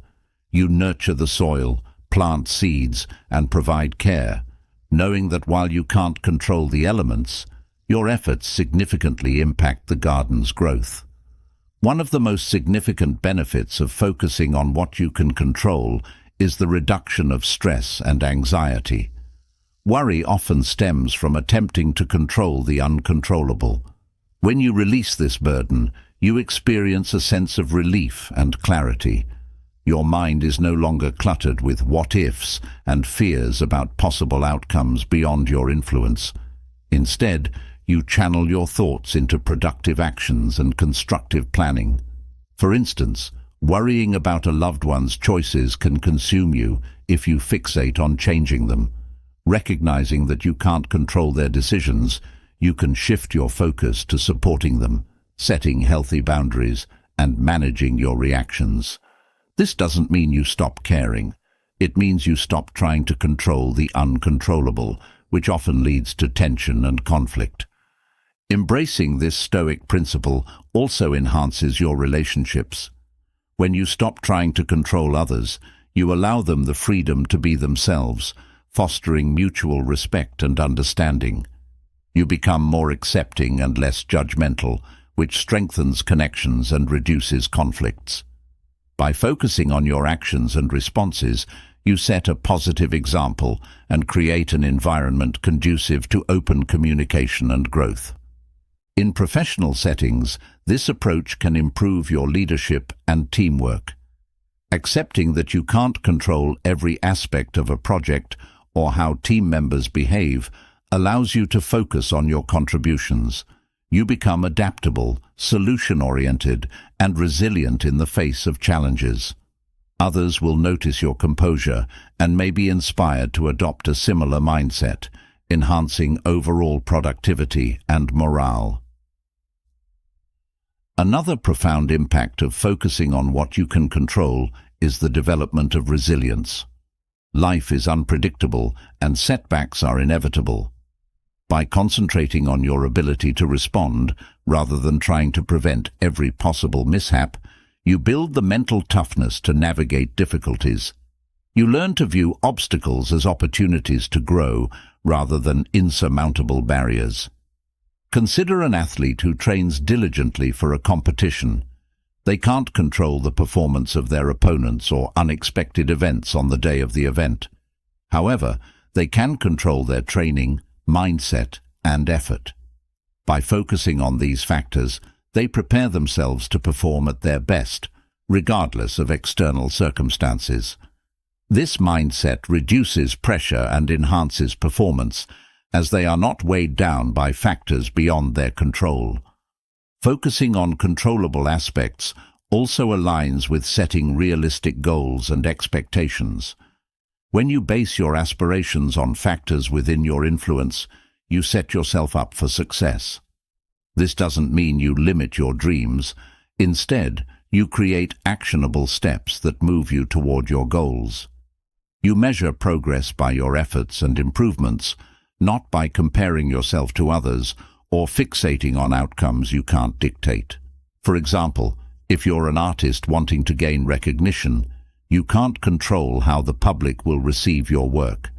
[SPEAKER 1] You nurture the soil, plant seeds, and provide care, knowing that while you can't control the elements, your efforts significantly impact the garden's growth. One of the most significant benefits of focusing on what you can control is the reduction of stress and anxiety. Worry often stems from attempting to control the uncontrollable. When you release this burden, you experience a sense of relief and clarity. Your mind is no longer cluttered with what-ifs and fears about possible outcomes beyond your influence. Instead, you channel your thoughts into productive actions and constructive planning. For instance, worrying about a loved one's choices can consume you if you fixate on changing them. Recognizing that you can't control their decisions, you can shift your focus to supporting them, setting healthy boundaries, and managing your reactions. This doesn't mean you stop caring. It means you stop trying to control the uncontrollable, which often leads to tension and conflict. Embracing this Stoic principle also enhances your relationships. When you stop trying to control others, you allow them the freedom to be themselves, fostering mutual respect and understanding. You become more accepting and less judgmental, which strengthens connections and reduces conflicts. By focusing on your actions and responses, you set a positive example and create an environment conducive to open communication and growth. In professional settings, this approach can improve your leadership and teamwork. Accepting that you can't control every aspect of a project or how team members behave allows you to focus on your contributions. You become adaptable, solution-oriented, and resilient in the face of challenges. Others will notice your composure and may be inspired to adopt a similar mindset, enhancing overall productivity and morale. Another profound impact of focusing on what you can control is the development of resilience. Life is unpredictable and setbacks are inevitable. By concentrating on your ability to respond, rather than trying to prevent every possible mishap, you build the mental toughness to navigate difficulties. You learn to view obstacles as opportunities to grow, rather than insurmountable barriers. Consider an athlete who trains diligently for a competition. They can't control the performance of their opponents or unexpected events on the day of the event. However, they can control their training, mindset, and effort. By focusing on these factors, they prepare themselves to perform at their best, regardless of external circumstances. This mindset reduces pressure and enhances performance, as they are not weighed down by factors beyond their control. Focusing on controllable aspects also aligns with setting realistic goals and expectations. When you base your aspirations on factors within your influence, you set yourself up for success. This doesn't mean you limit your dreams. Instead, you create actionable steps that move you toward your goals. You measure progress by your efforts and improvements, not by comparing yourself to others or fixating on outcomes you can't dictate. For example, if you're an artist wanting to gain recognition, you can't control how the public will receive your work.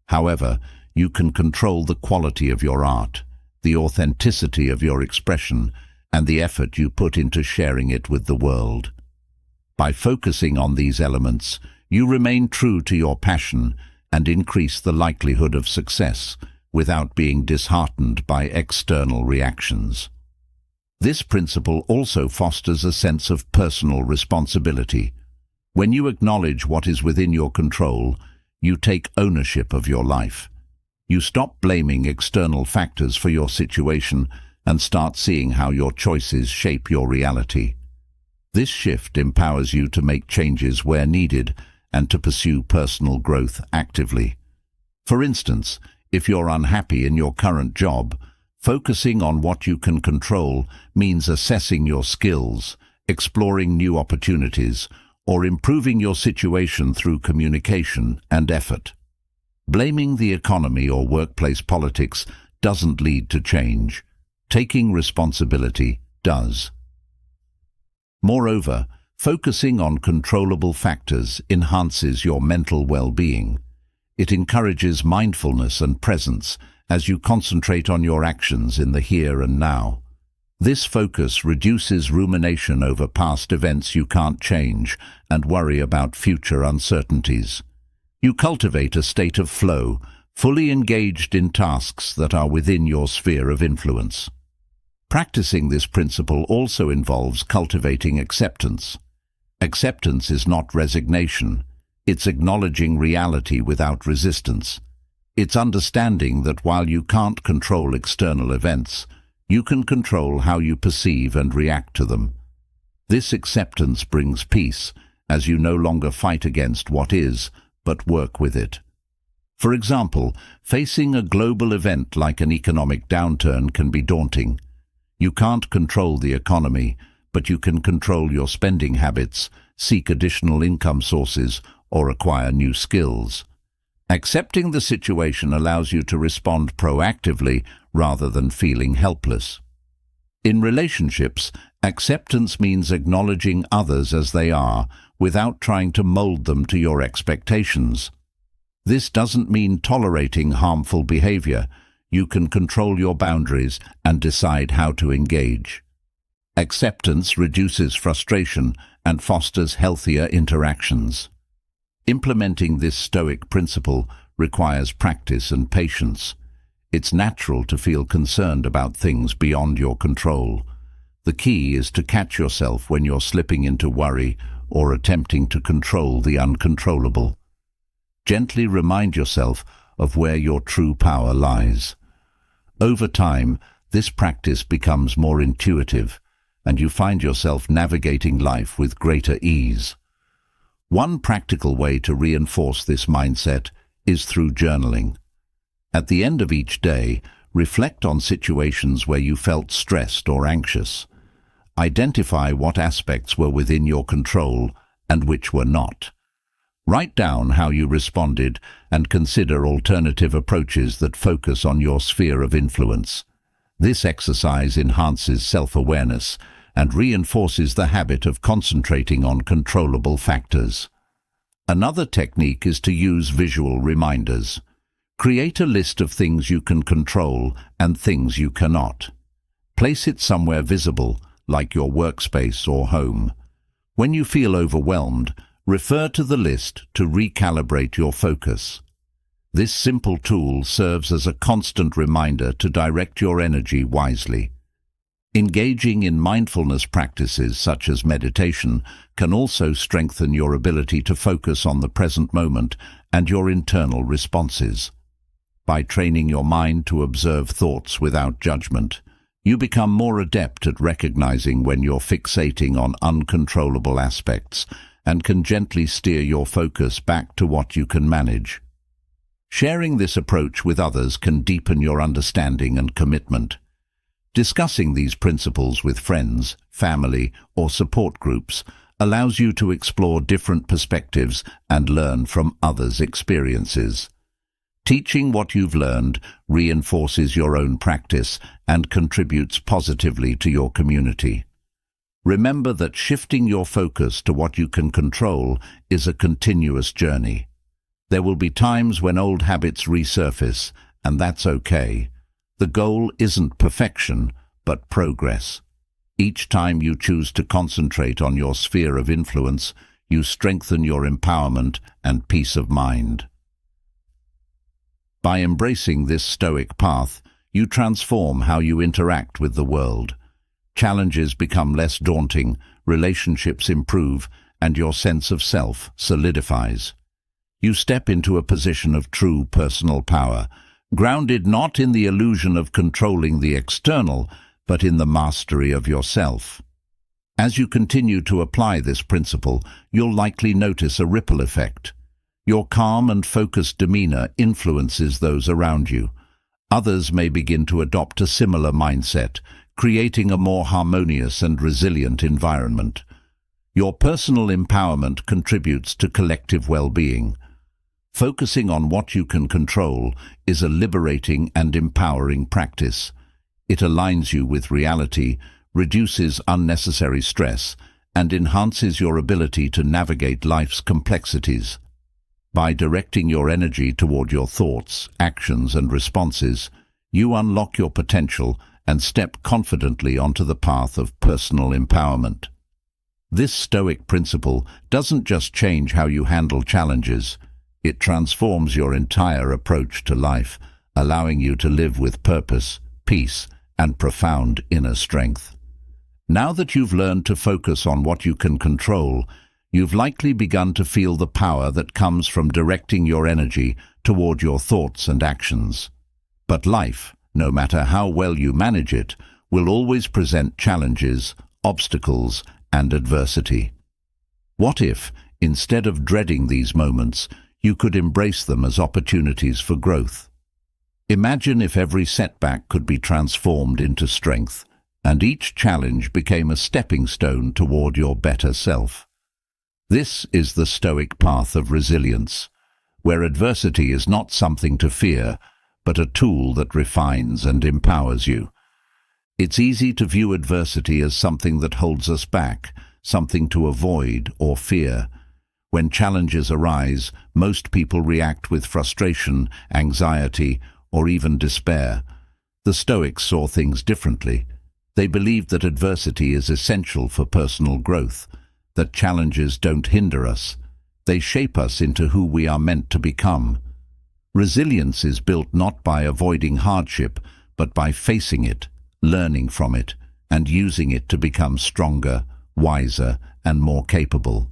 [SPEAKER 1] However, you can control the quality of your art, the authenticity of your expression, and the effort you put into sharing it with the world. By focusing on these elements, you remain true to your passion and increase the likelihood of success without being disheartened by external reactions. This principle also fosters a sense of personal responsibility. When you acknowledge what is within your control, you take ownership of your life. You stop blaming external factors for your situation and start seeing how your choices shape your reality. This shift empowers you to make changes where needed and to pursue personal growth actively. For instance, if you're unhappy in your current job, focusing on what you can control means assessing your skills, exploring new opportunities, or improving your situation through communication and effort. Blaming the economy or workplace politics doesn't lead to change. Taking responsibility does. Moreover, focusing on controllable factors enhances your mental well-being. It encourages mindfulness and presence as you concentrate on your actions in the here and now. This focus reduces rumination over past events you can't change and worry about future uncertainties. You cultivate a state of flow, fully engaged in tasks that are within your sphere of influence. Practicing this principle also involves cultivating acceptance. Acceptance is not resignation. It's acknowledging reality without resistance. It's understanding that while you can't control external events, you can control how you perceive and react to them. This acceptance brings peace, as you no longer fight against what is, but work with it. For example, facing a global event like an economic downturn can be daunting. You can't control the economy, but you can control your spending habits, seek additional income sources, or acquire new skills. Accepting the situation allows you to respond proactively rather than feeling helpless. In relationships, acceptance means acknowledging others as they are without trying to mold them to your expectations. This doesn't mean tolerating harmful behavior. You can control your boundaries and decide how to engage. Acceptance reduces frustration and fosters healthier interactions. Implementing this Stoic principle requires practice and patience. It's natural to feel concerned about things beyond your control. The key is to catch yourself when you're slipping into worry or attempting to control the uncontrollable. Gently remind yourself of where your true power lies. Over time, this practice becomes more intuitive, and you find yourself navigating life with greater ease. One practical way to reinforce this mindset is through journaling. At the end of each day, reflect on situations where you felt stressed or anxious. Identify what aspects were within your control and which were not. Write down how you responded and consider alternative approaches that focus on your sphere of influence. This exercise enhances self-awareness and reinforces the habit of concentrating on controllable factors. Another technique is to use visual reminders. Create a list of things you can control and things you cannot. Place it somewhere visible, like your workspace or home. When you feel overwhelmed, refer to the list to recalibrate your focus. This simple tool serves as a constant reminder to direct your energy wisely. Engaging in mindfulness practices such as meditation can also strengthen your ability to focus on the present moment and your internal responses. By training your mind to observe thoughts without judgment, you become more adept at recognizing when you're fixating on uncontrollable aspects and can gently steer your focus back to what you can manage. Sharing this approach with others can deepen your understanding and commitment. Discussing these principles with friends, family, or support groups allows you to explore different perspectives and learn from others' experiences. Teaching what you've learned reinforces your own practice and contributes positively to your community. Remember that shifting your focus to what you can control is a continuous journey. There will be times when old habits resurface, and that's okay. The goal isn't perfection, but progress. Each time you choose to concentrate on your sphere of influence, you strengthen your empowerment and peace of mind. By embracing this Stoic path, you transform how you interact with the world. Challenges become less daunting, relationships improve, and your sense of self solidifies. You step into a position of true personal power, grounded not in the illusion of controlling the external, but in the mastery of yourself. As you continue to apply this principle, you'll likely notice a ripple effect. Your calm and focused demeanor influences those around you. Others may begin to adopt a similar mindset, creating a more harmonious and resilient environment. Your personal empowerment contributes to collective well-being. Focusing on what you can control is a liberating and empowering practice. It aligns you with reality, reduces unnecessary stress, and enhances your ability to navigate life's complexities. By directing your energy toward your thoughts, actions, and responses, you unlock your potential and step confidently onto the path of personal empowerment. This Stoic principle doesn't just change how you handle challenges, it transforms your entire approach to life, allowing you to live with purpose, peace, and profound inner strength. Now that you've learned to focus on what you can control, you've likely begun to feel the power that comes from directing your energy toward your thoughts and actions. But life, no matter how well you manage it, will always present challenges, obstacles, and adversity. What if, instead of dreading these moments, you could embrace them as opportunities for growth? Imagine if every setback could be transformed into strength, and each challenge became a stepping stone toward your better self. This is the Stoic path of resilience, where adversity is not something to fear, but a tool that refines and empowers you. It's easy to view adversity as something that holds us back, something to avoid or fear. When challenges arise, most people react with frustration, anxiety, or even despair. The Stoics saw things differently. They believed that adversity is essential for personal growth, that challenges don't hinder us. They shape us into who we are meant to become. Resilience is built not by avoiding hardship, but by facing it, learning from it, and using it to become stronger, wiser, and more capable.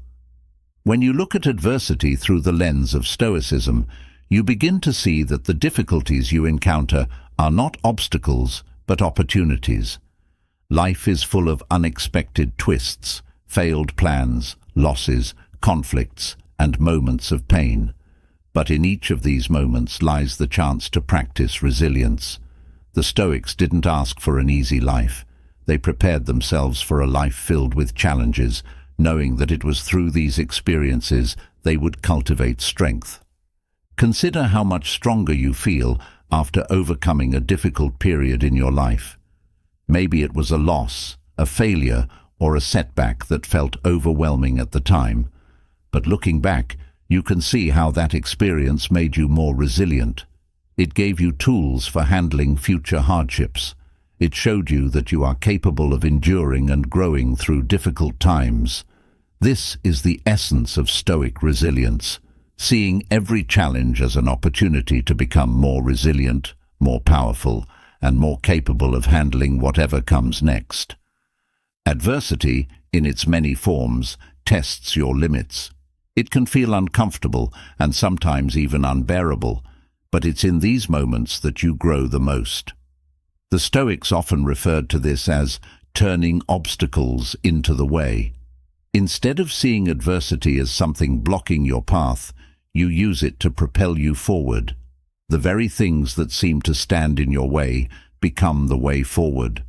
[SPEAKER 1] When you look at adversity through the lens of Stoicism, you begin to see that the difficulties you encounter are not obstacles, but opportunities. Life is full of unexpected twists, failed plans, losses, conflicts, and moments of pain. But in each of these moments lies the chance to practice resilience. The Stoics didn't ask for an easy life. They prepared themselves for a life filled with challenges, knowing that it was through these experiences they would cultivate strength. Consider how much stronger you feel after overcoming a difficult period in your life. Maybe it was a loss, a failure, or a setback that felt overwhelming at the time. But looking back, you can see how that experience made you more resilient. It gave you tools for handling future hardships. It showed you that you are capable of enduring and growing through difficult times. This is the essence of Stoic resilience, seeing every challenge as an opportunity to become more resilient, more powerful, and more capable of handling whatever comes next. Adversity, in its many forms, tests your limits. It can feel uncomfortable and sometimes even unbearable, but it's in these moments that you grow the most. The Stoics often referred to this as turning obstacles into the way. Instead of seeing adversity as something blocking your path, you use it to propel you forward. The very things that seem to stand in your way become the way forward.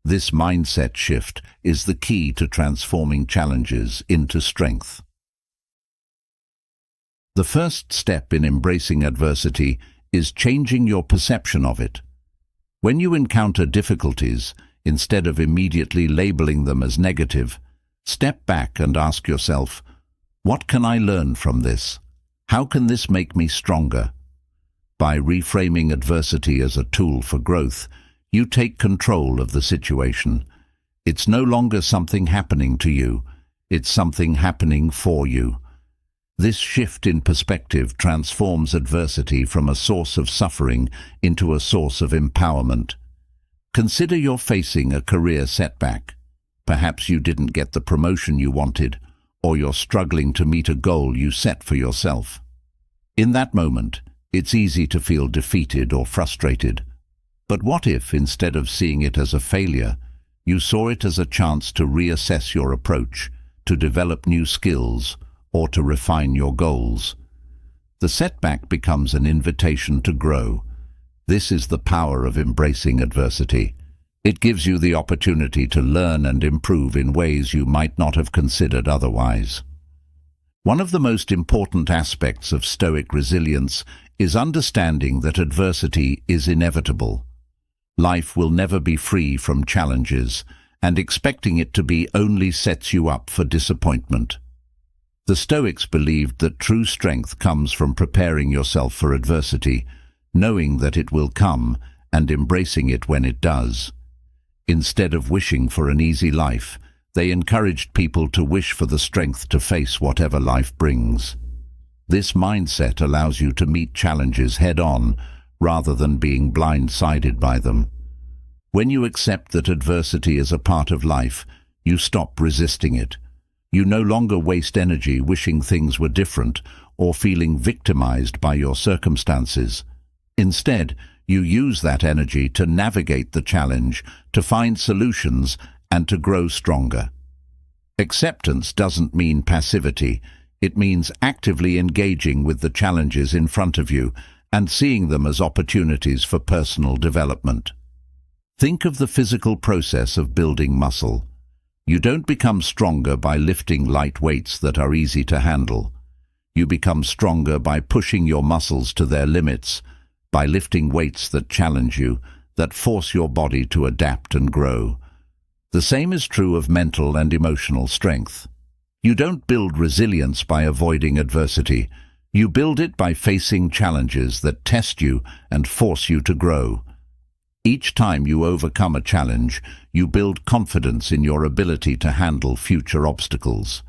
[SPEAKER 1] This mindset shift is the key to transforming challenges into strength. The first step in embracing adversity is changing your perception of it. When you encounter difficulties, instead of immediately labeling them as negative, step back and ask yourself, what can I learn from this? How can this make me stronger? By reframing adversity as a tool for growth, you take control of the situation. It's no longer something happening to you, it's something happening for you. This shift in perspective transforms adversity from a source of suffering into a source of empowerment. Consider you're facing a career setback. Perhaps you didn't get the promotion you wanted, or you're struggling to meet a goal you set for yourself. In that moment, it's easy to feel defeated or frustrated. But what if, instead of seeing it as a failure, you saw it as a chance to reassess your approach, to develop new skills, or to refine your goals? The setback becomes an invitation to grow. This is the power of embracing adversity. It gives you the opportunity to learn and improve in ways you might not have considered otherwise. One of the most important aspects of Stoic resilience is understanding that adversity is inevitable. Life will never be free from challenges, and expecting it to be only sets you up for disappointment. The Stoics believed that true strength comes from preparing yourself for adversity, knowing that it will come, and embracing it when it does. Instead of wishing for an easy life, they encouraged people to wish for the strength to face whatever life brings. This mindset allows you to meet challenges head-on, rather than being blindsided by them. When you accept that adversity is a part of life, you stop resisting it. You no longer waste energy wishing things were different or feeling victimized by your circumstances. Instead, you use that energy to navigate the challenge, to find solutions, and to grow stronger. Acceptance doesn't mean passivity. It means actively engaging with the challenges in front of you and seeing them as opportunities for personal development. Think of the physical process of building muscle. You don't become stronger by lifting light weights that are easy to handle. You become stronger by pushing your muscles to their limits, by lifting weights that challenge you, that force your body to adapt and grow. The same is true of mental and emotional strength. You don't build resilience by avoiding adversity. You build it by facing challenges that test you and force you to grow. Each time you overcome a challenge, you build confidence in your ability to handle future obstacles.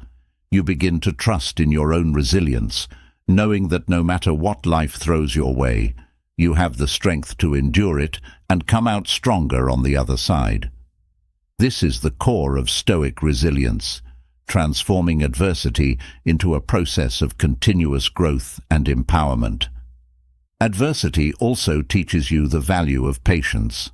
[SPEAKER 1] You begin to trust in your own resilience, knowing that no matter what life throws your way, you have the strength to endure it and come out stronger on the other side. This is the core of Stoic resilience, transforming adversity into a process of continuous growth and empowerment. Adversity also teaches you the value of patience.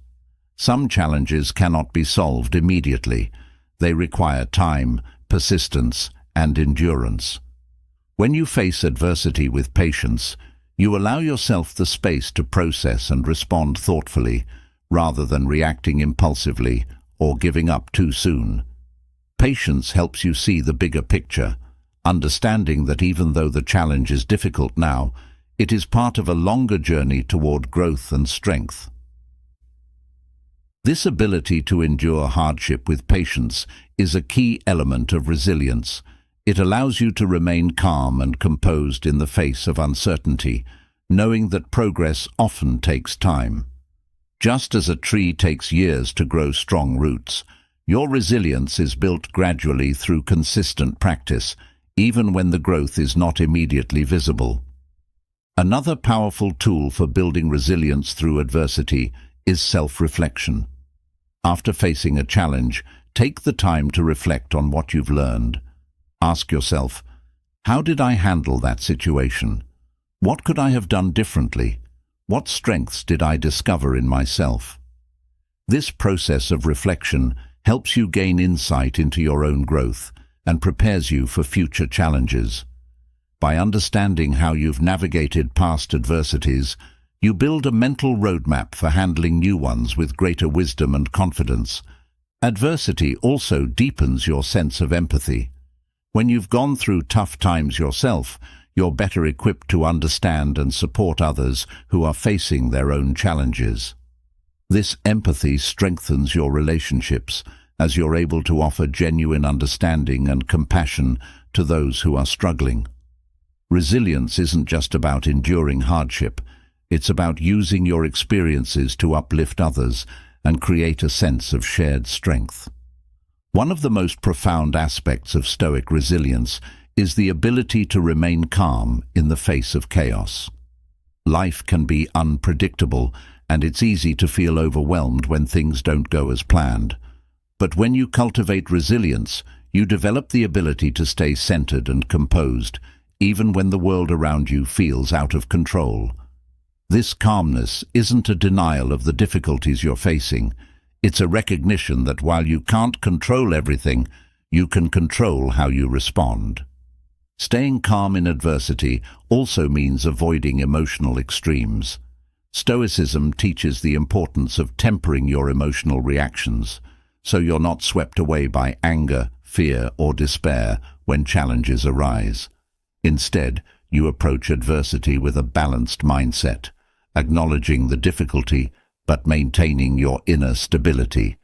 [SPEAKER 1] Some challenges cannot be solved immediately. They require time, persistence, and endurance. When you face adversity with patience, you allow yourself the space to process and respond thoughtfully, rather than reacting impulsively or giving up too soon. Patience helps you see the bigger picture, understanding that even though the challenge is difficult now, it is part of a longer journey toward growth and strength. This ability to endure hardship with patience is a key element of resilience. It allows you to remain calm and composed in the face of uncertainty, knowing that progress often takes time. Just as a tree takes years to grow strong roots, your resilience is built gradually through consistent practice, even when the growth is not immediately visible. Another powerful tool for building resilience through adversity is self-reflection. After facing a challenge, take the time to reflect on what you've learned. Ask yourself, how did I handle that situation? What could I have done differently? What strengths did I discover in myself? This process of reflection helps you gain insight into your own growth, and prepares you for future challenges. By understanding how you've navigated past adversities, you build a mental roadmap for handling new ones with greater wisdom and confidence. Adversity also deepens your sense of empathy. When you've gone through tough times yourself, you're better equipped to understand and support others who are facing their own challenges. This empathy strengthens your relationships, as you're able to offer genuine understanding and compassion to those who are struggling. Resilience isn't just about enduring hardship, it's about using your experiences to uplift others and create a sense of shared strength. One of the most profound aspects of Stoic resilience is the ability to remain calm in the face of chaos. Life can be unpredictable, and it's easy to feel overwhelmed when things don't go as planned. But when you cultivate resilience, you develop the ability to stay centered and composed, even when the world around you feels out of control. This calmness isn't a denial of the difficulties you're facing. It's a recognition that while you can't control everything, you can control how you respond. Staying calm in adversity also means avoiding emotional extremes. Stoicism teaches the importance of tempering your emotional reactions, so you're not swept away by anger, fear, or despair when challenges arise. Instead, you approach adversity with a balanced mindset, acknowledging the difficulty but maintaining your inner stability.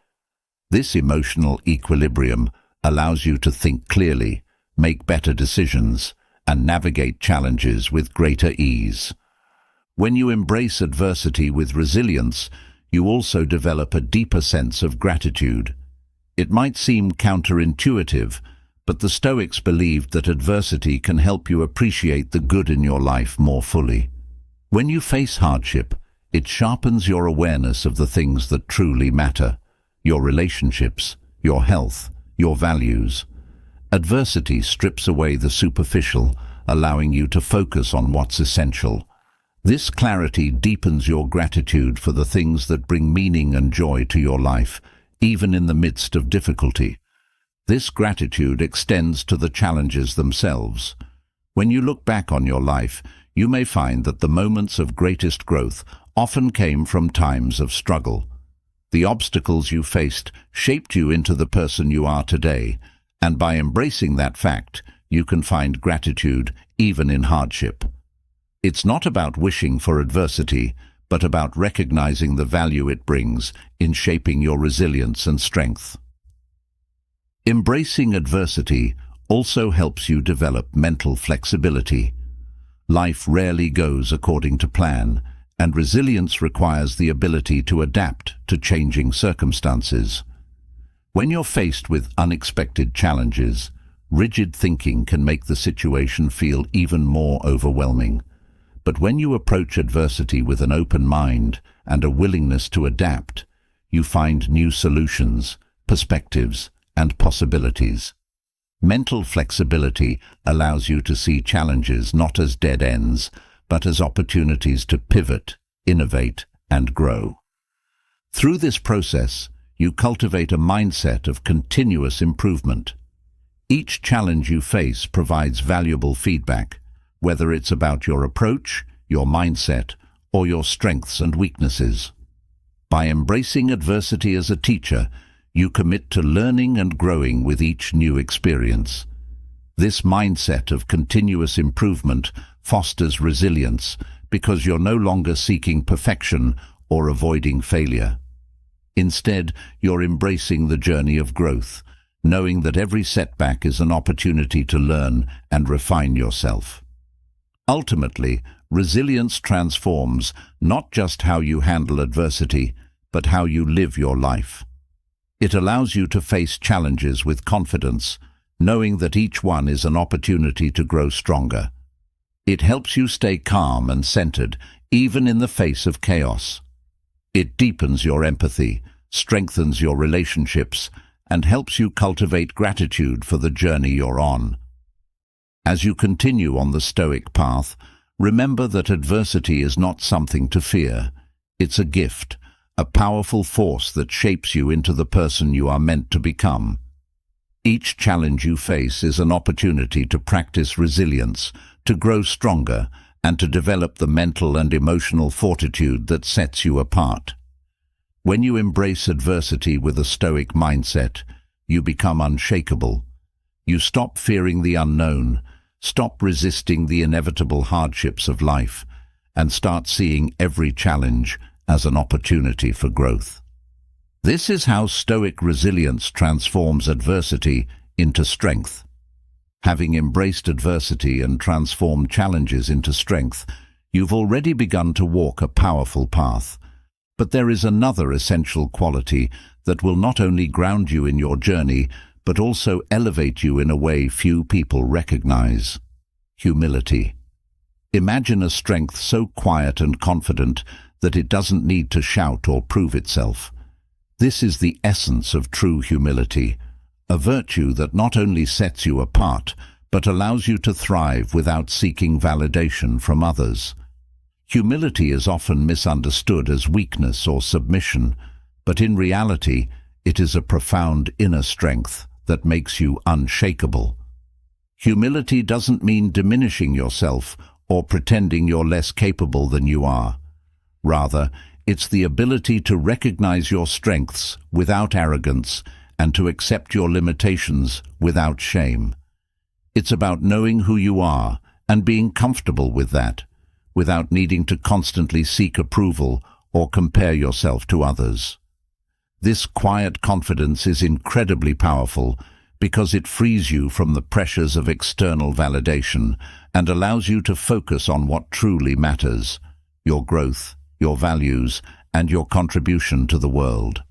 [SPEAKER 1] This emotional equilibrium allows you to think clearly, make better decisions, and navigate challenges with greater ease. When you embrace adversity with resilience, you also develop a deeper sense of gratitude. It might seem counterintuitive, but the Stoics believed that adversity can help you appreciate the good in your life more fully. When you face hardship, it sharpens your awareness of the things that truly matter: your relationships, your health, your values. Adversity strips away the superficial, allowing you to focus on what's essential. This clarity deepens your gratitude for the things that bring meaning and joy to your life, even in the midst of difficulty. This gratitude extends to the challenges themselves. When you look back on your life, you may find that the moments of greatest growth often came from times of struggle. The obstacles you faced shaped you into the person you are today, and by embracing that fact, you can find gratitude even in hardship. It's not about wishing for adversity, but about recognizing the value it brings in shaping your resilience and strength. Embracing adversity also helps you develop mental flexibility. Life rarely goes according to plan, and resilience requires the ability to adapt to changing circumstances. When you're faced with unexpected challenges, rigid thinking can make the situation feel even more overwhelming. But when you approach adversity with an open mind and a willingness to adapt, you find new solutions, perspectives, and possibilities. Mental flexibility allows you to see challenges not as dead ends, but as opportunities to pivot, innovate, and grow. Through this process, you cultivate a mindset of continuous improvement. Each challenge you face provides valuable feedback, whether it's about your approach, your mindset, or your strengths and weaknesses. By embracing adversity as a teacher, you commit to learning and growing with each new experience. This mindset of continuous improvement fosters resilience because you're no longer seeking perfection or avoiding failure. Instead, you're embracing the journey of growth, knowing that every setback is an opportunity to learn and refine yourself. Ultimately, resilience transforms not just how you handle adversity, but how you live your life. It allows you to face challenges with confidence, knowing that each one is an opportunity to grow stronger. It helps you stay calm and centered, even in the face of chaos. It deepens your empathy, strengthens your relationships, and helps you cultivate gratitude for the journey you're on. As you continue on the Stoic path, remember that adversity is not something to fear. It's a gift, a powerful force that shapes you into the person you are meant to become. Each challenge you face is an opportunity to practice resilience, to grow stronger, and to develop the mental and emotional fortitude that sets you apart. When you embrace adversity with a stoic mindset, you become unshakable. You stop fearing the unknown, stop resisting the inevitable hardships of life, and start seeing every challenge as an opportunity for growth. This is how Stoic resilience transforms adversity into strength. Having embraced adversity and transformed challenges into strength, you've already begun to walk a powerful path. But there is another essential quality that will not only ground you in your journey, but also elevate you in a way few people recognize: humility. Imagine a strength so quiet and confident that it doesn't need to shout or prove itself. This is the essence of true humility, a virtue that not only sets you apart, but allows you to thrive without seeking validation from others. Humility is often misunderstood as weakness or submission, but in reality, it is a profound inner strength that makes you unshakable. Humility doesn't mean diminishing yourself or pretending you're less capable than you are. Rather, it's the ability to recognize your strengths without arrogance and to accept your limitations without shame. It's about knowing who you are and being comfortable with that, without needing to constantly seek approval or compare yourself to others. This quiet confidence is incredibly powerful because it frees you from the pressures of external validation and allows you to focus on what truly matters: your growth, your values, and your contribution to the world.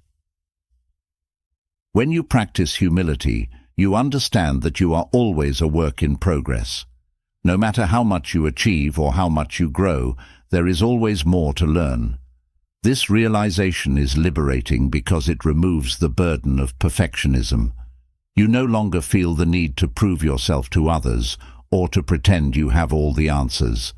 [SPEAKER 1] When you practice humility, you understand that you are always a work in progress. No matter how much you achieve or how much you grow, there is always more to learn. This realization is liberating because it removes the burden of perfectionism. You no longer feel the need to prove yourself to others or to pretend you have all the answers.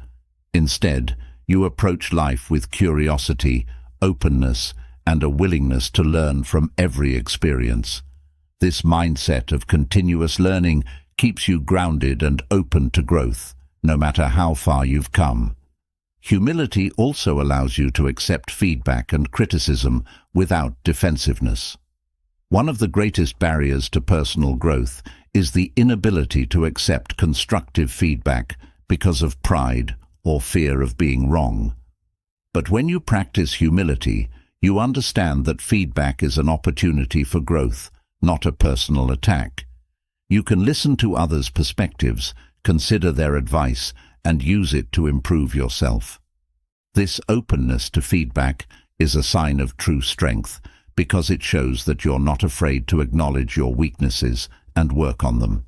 [SPEAKER 1] Instead, you approach life with curiosity, openness, and a willingness to learn from every experience. This mindset of continuous learning keeps you grounded and open to growth, no matter how far you've come. Humility also allows you to accept feedback and criticism without defensiveness. One of the greatest barriers to personal growth is the inability to accept constructive feedback because of pride or fear of being wrong. But when you practice humility, you understand that feedback is an opportunity for growth, not a personal attack. You can listen to others' perspectives, consider their advice, and use it to improve yourself. This openness to feedback is a sign of true strength because it shows that you're not afraid to acknowledge your weaknesses and work on them.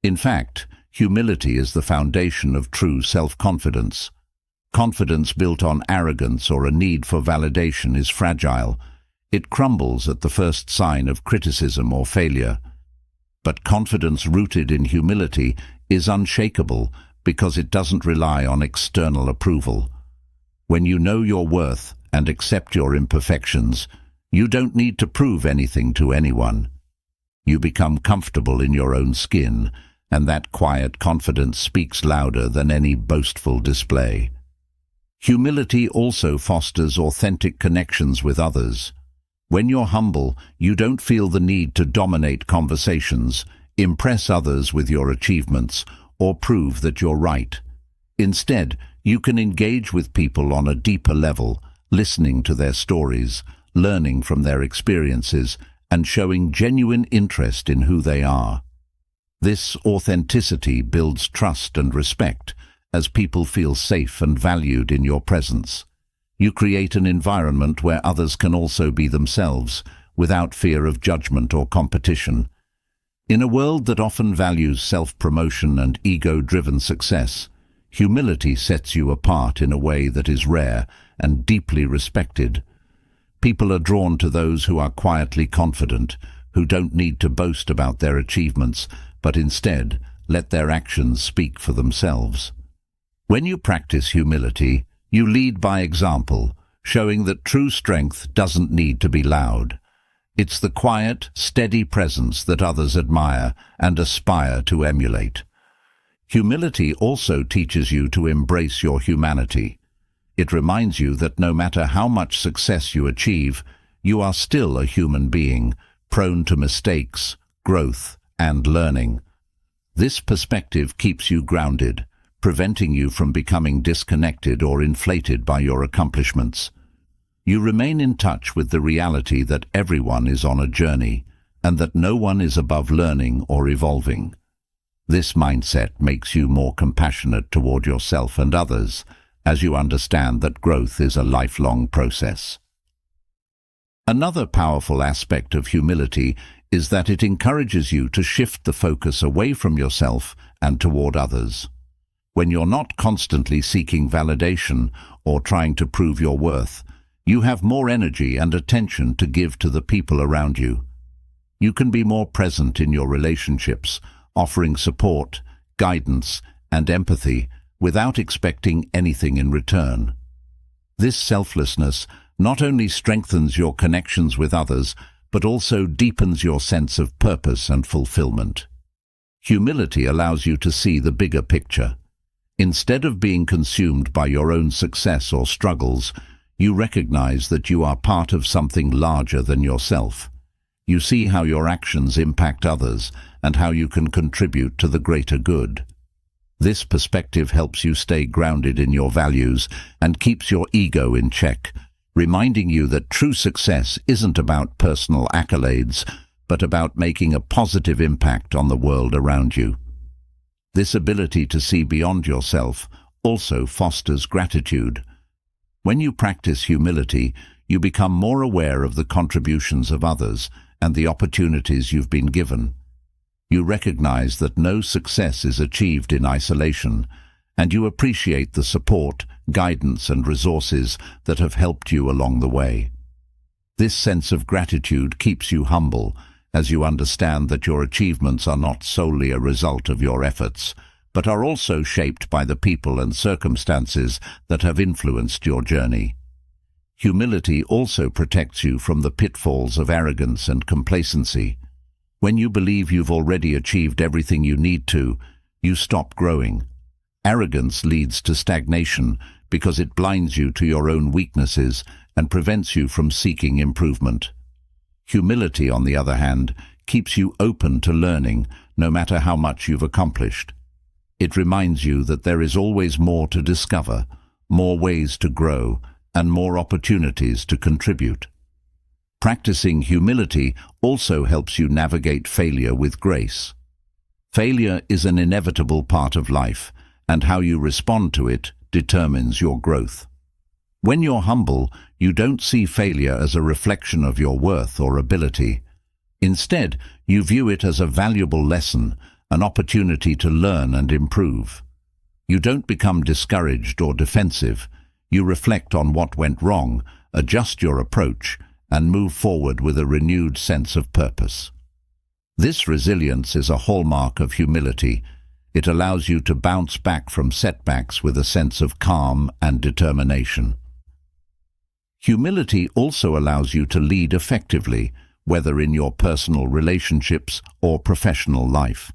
[SPEAKER 1] In fact, humility is the foundation of true self-confidence. Confidence built on arrogance or a need for validation is fragile. It crumbles at the first sign of criticism or failure. But confidence rooted in humility is unshakable because it doesn't rely on external approval. When you know your worth and accept your imperfections, you don't need to prove anything to anyone. You become comfortable in your own skin, and that quiet confidence speaks louder than any boastful display. Humility also fosters authentic connections with others. When you're humble, you don't feel the need to dominate conversations, impress others with your achievements, or prove that you're right. Instead, you can engage with people on a deeper level, listening to their stories, learning from their experiences, and showing genuine interest in who they are. This authenticity builds trust and respect, as people feel safe and valued in your presence. You create an environment where others can also be themselves, without fear of judgment or competition. In a world that often values self-promotion and ego-driven success, humility sets you apart in a way that is rare and deeply respected. People are drawn to those who are quietly confident, who don't need to boast about their achievements, but instead let their actions speak for themselves. When you practice humility, you lead by example, showing that true strength doesn't need to be loud. It's the quiet, steady presence that others admire and aspire to emulate. Humility also teaches you to embrace your humanity. It reminds you that no matter how much success you achieve, you are still a human being, prone to mistakes, growth, and learning. This perspective keeps you grounded, preventing you from becoming disconnected or inflated by your accomplishments. You remain in touch with the reality that everyone is on a journey, and that no one is above learning or evolving. This mindset makes you more compassionate toward yourself and others, as you understand that growth is a lifelong process. Another powerful aspect of humility is that it encourages you to shift the focus away from yourself and toward others. When you're not constantly seeking validation or trying to prove your worth, you have more energy and attention to give to the people around you. You can be more present in your relationships, offering support, guidance, and empathy without expecting anything in return. This selflessness not only strengthens your connections with others, but also deepens your sense of purpose and fulfillment. Humility allows you to see the bigger picture. Instead of being consumed by your own success or struggles, you recognize that you are part of something larger than yourself. You see how your actions impact others and how you can contribute to the greater good. This perspective helps you stay grounded in your values and keeps your ego in check, reminding you that true success isn't about personal accolades, but about making a positive impact on the world around you. This ability to see beyond yourself also fosters gratitude. When you practice humility, you become more aware of the contributions of others and the opportunities you've been given. You recognize that no success is achieved in isolation, and you appreciate the support, guidance, and resources that have helped you along the way. This sense of gratitude keeps you humble, as you understand that your achievements are not solely a result of your efforts, but are also shaped by the people and circumstances that have influenced your journey. Humility also protects you from the pitfalls of arrogance and complacency. When you believe you've already achieved everything you need to, you stop growing. Arrogance leads to stagnation because it blinds you to your own weaknesses and prevents you from seeking improvement. Humility, on the other hand, keeps you open to learning, no matter how much you've accomplished. It reminds you that there is always more to discover, more ways to grow, and more opportunities to contribute. Practicing humility also helps you navigate failure with grace. Failure is an inevitable part of life, and how you respond to it determines your growth. When you're humble, you don't see failure as a reflection of your worth or ability. Instead, you view it as a valuable lesson, an opportunity to learn and improve. You don't become discouraged or defensive. You reflect on what went wrong, adjust your approach, and move forward with a renewed sense of purpose. This resilience is a hallmark of humility. It allows you to bounce back from setbacks with a sense of calm and determination. Humility also allows you to lead effectively, whether in your personal relationships or professional life.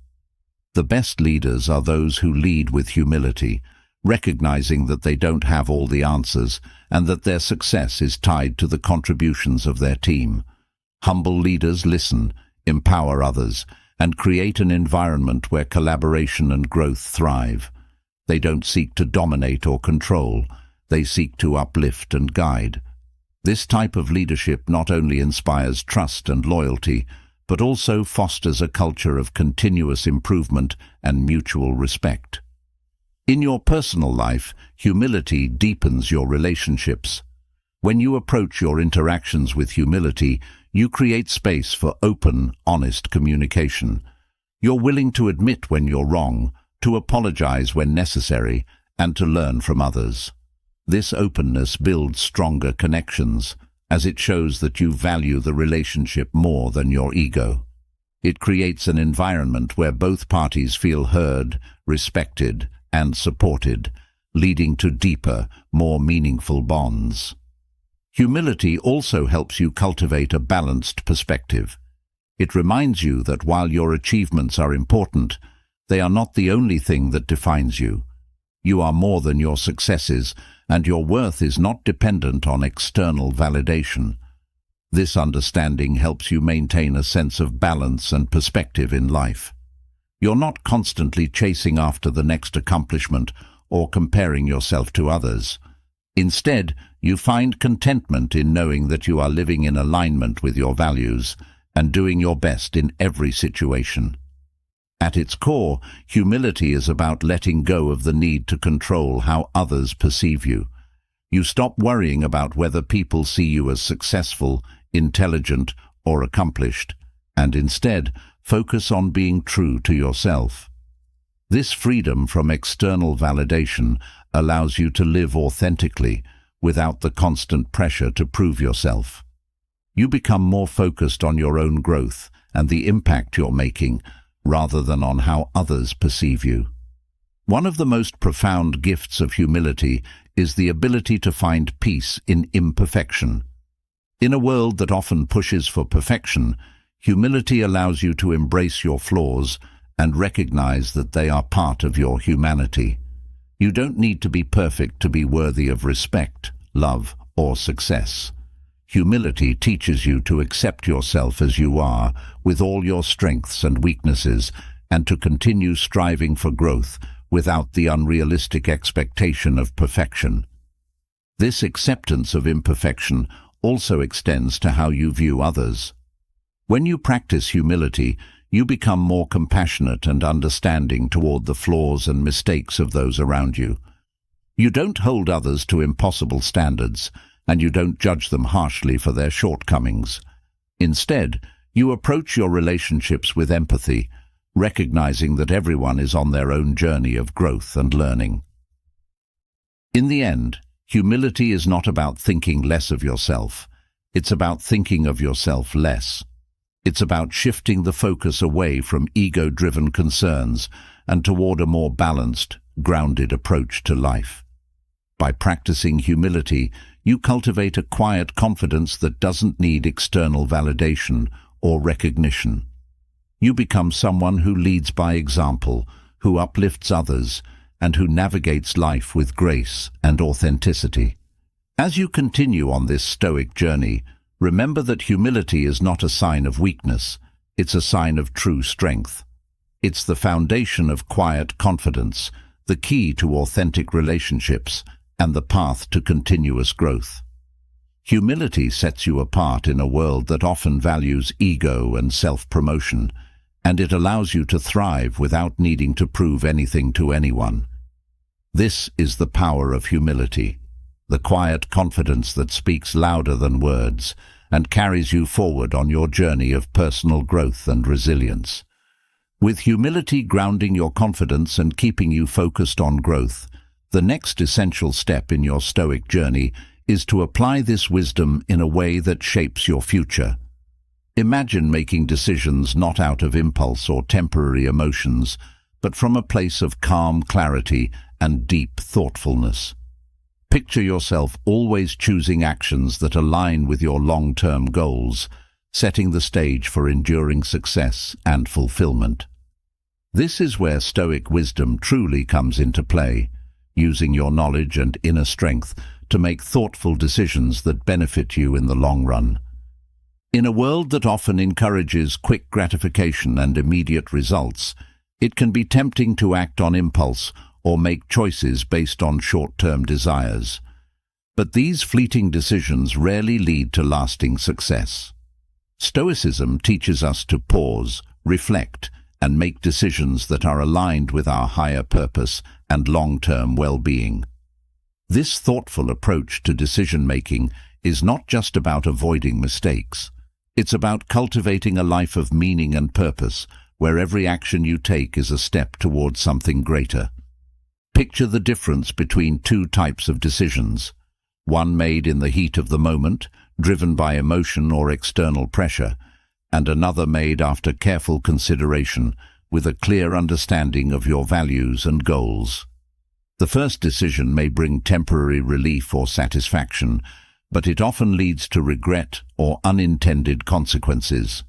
[SPEAKER 1] The best leaders are those who lead with humility, recognizing that they don't have all the answers and that their success is tied to the contributions of their team. Humble leaders listen, empower others, and create an environment where collaboration and growth thrive. They don't seek to dominate or control. They seek to uplift and guide. This type of leadership not only inspires trust and loyalty, but also fosters a culture of continuous improvement and mutual respect. In your personal life, humility deepens your relationships. When you approach your interactions with humility, you create space for open, honest communication. You're willing to admit when you're wrong, to apologize when necessary, and to learn from others. This openness builds stronger connections, as it shows that you value the relationship more than your ego. It creates an environment where both parties feel heard, respected, and supported, leading to deeper, more meaningful bonds. Humility also helps you cultivate a balanced perspective. It reminds you that while your achievements are important, they are not the only thing that defines you. You are more than your successes, and your worth is not dependent on external validation. This understanding helps you maintain a sense of balance and perspective in life. You're not constantly chasing after the next accomplishment or comparing yourself to others. Instead, you find contentment in knowing that you are living in alignment with your values and doing your best in every situation. At its core, humility is about letting go of the need to control how others perceive you. You stop worrying about whether people see you as successful, intelligent, or accomplished, and instead focus on being true to yourself. This freedom from external validation allows you to live authentically without the constant pressure to prove yourself. You become more focused on your own growth and the impact you're making, rather than on how others perceive you. One of the most profound gifts of humility is the ability to find peace in imperfection. In a world that often pushes for perfection, humility allows you to embrace your flaws and recognize that they are part of your humanity. You don't need to be perfect to be worthy of respect, love, or success. Humility teaches you to accept yourself as you are, with all your strengths and weaknesses, and to continue striving for growth without the unrealistic expectation of perfection. This acceptance of imperfection also extends to how you view others. When you practice humility, you become more compassionate and understanding toward the flaws and mistakes of those around you. You don't hold others to impossible standards, and you don't judge them harshly for their shortcomings. Instead, you approach your relationships with empathy, recognizing that everyone is on their own journey of growth and learning. In the end, humility is not about thinking less of yourself. It's about thinking of yourself less. It's about shifting the focus away from ego-driven concerns and toward a more balanced, grounded approach to life. By practicing humility, you cultivate a quiet confidence that doesn't need external validation or recognition. You become someone who leads by example, who uplifts others, and who navigates life with grace and authenticity. As you continue on this Stoic journey, remember that humility is not a sign of weakness, it's a sign of true strength. It's the foundation of quiet confidence, the key to authentic relationships, and the path to continuous growth. Humility sets you apart in a world that often values ego and self-promotion, and it allows you to thrive without needing to prove anything to anyone. This is the power of humility, the quiet confidence that speaks louder than words and carries you forward on your journey of personal growth and resilience. With humility grounding your confidence and keeping you focused on growth, the next essential step in your Stoic journey is to apply this wisdom in a way that shapes your future. Imagine making decisions not out of impulse or temporary emotions, but from a place of calm clarity and deep thoughtfulness. Picture yourself always choosing actions that align with your long-term goals, setting the stage for enduring success and fulfillment. This is where Stoic wisdom truly comes into play, using your knowledge and inner strength to make thoughtful decisions that benefit you in the long run. In a world that often encourages quick gratification and immediate results, it can be tempting to act on impulse or make choices based on short-term desires. But these fleeting decisions rarely lead to lasting success. Stoicism teaches us to pause, reflect, and make decisions that are aligned with our higher purpose and long-term well-being. This thoughtful approach to decision-making is not just about avoiding mistakes. It's about cultivating a life of meaning and purpose, where every action you take is a step towards something greater. Picture the difference between two types of decisions, one made in the heat of the moment, driven by emotion or external pressure, and another made after careful consideration, with a clear understanding of your values and goals. The first decision may bring temporary relief or satisfaction, but it often leads to regret or unintended consequences.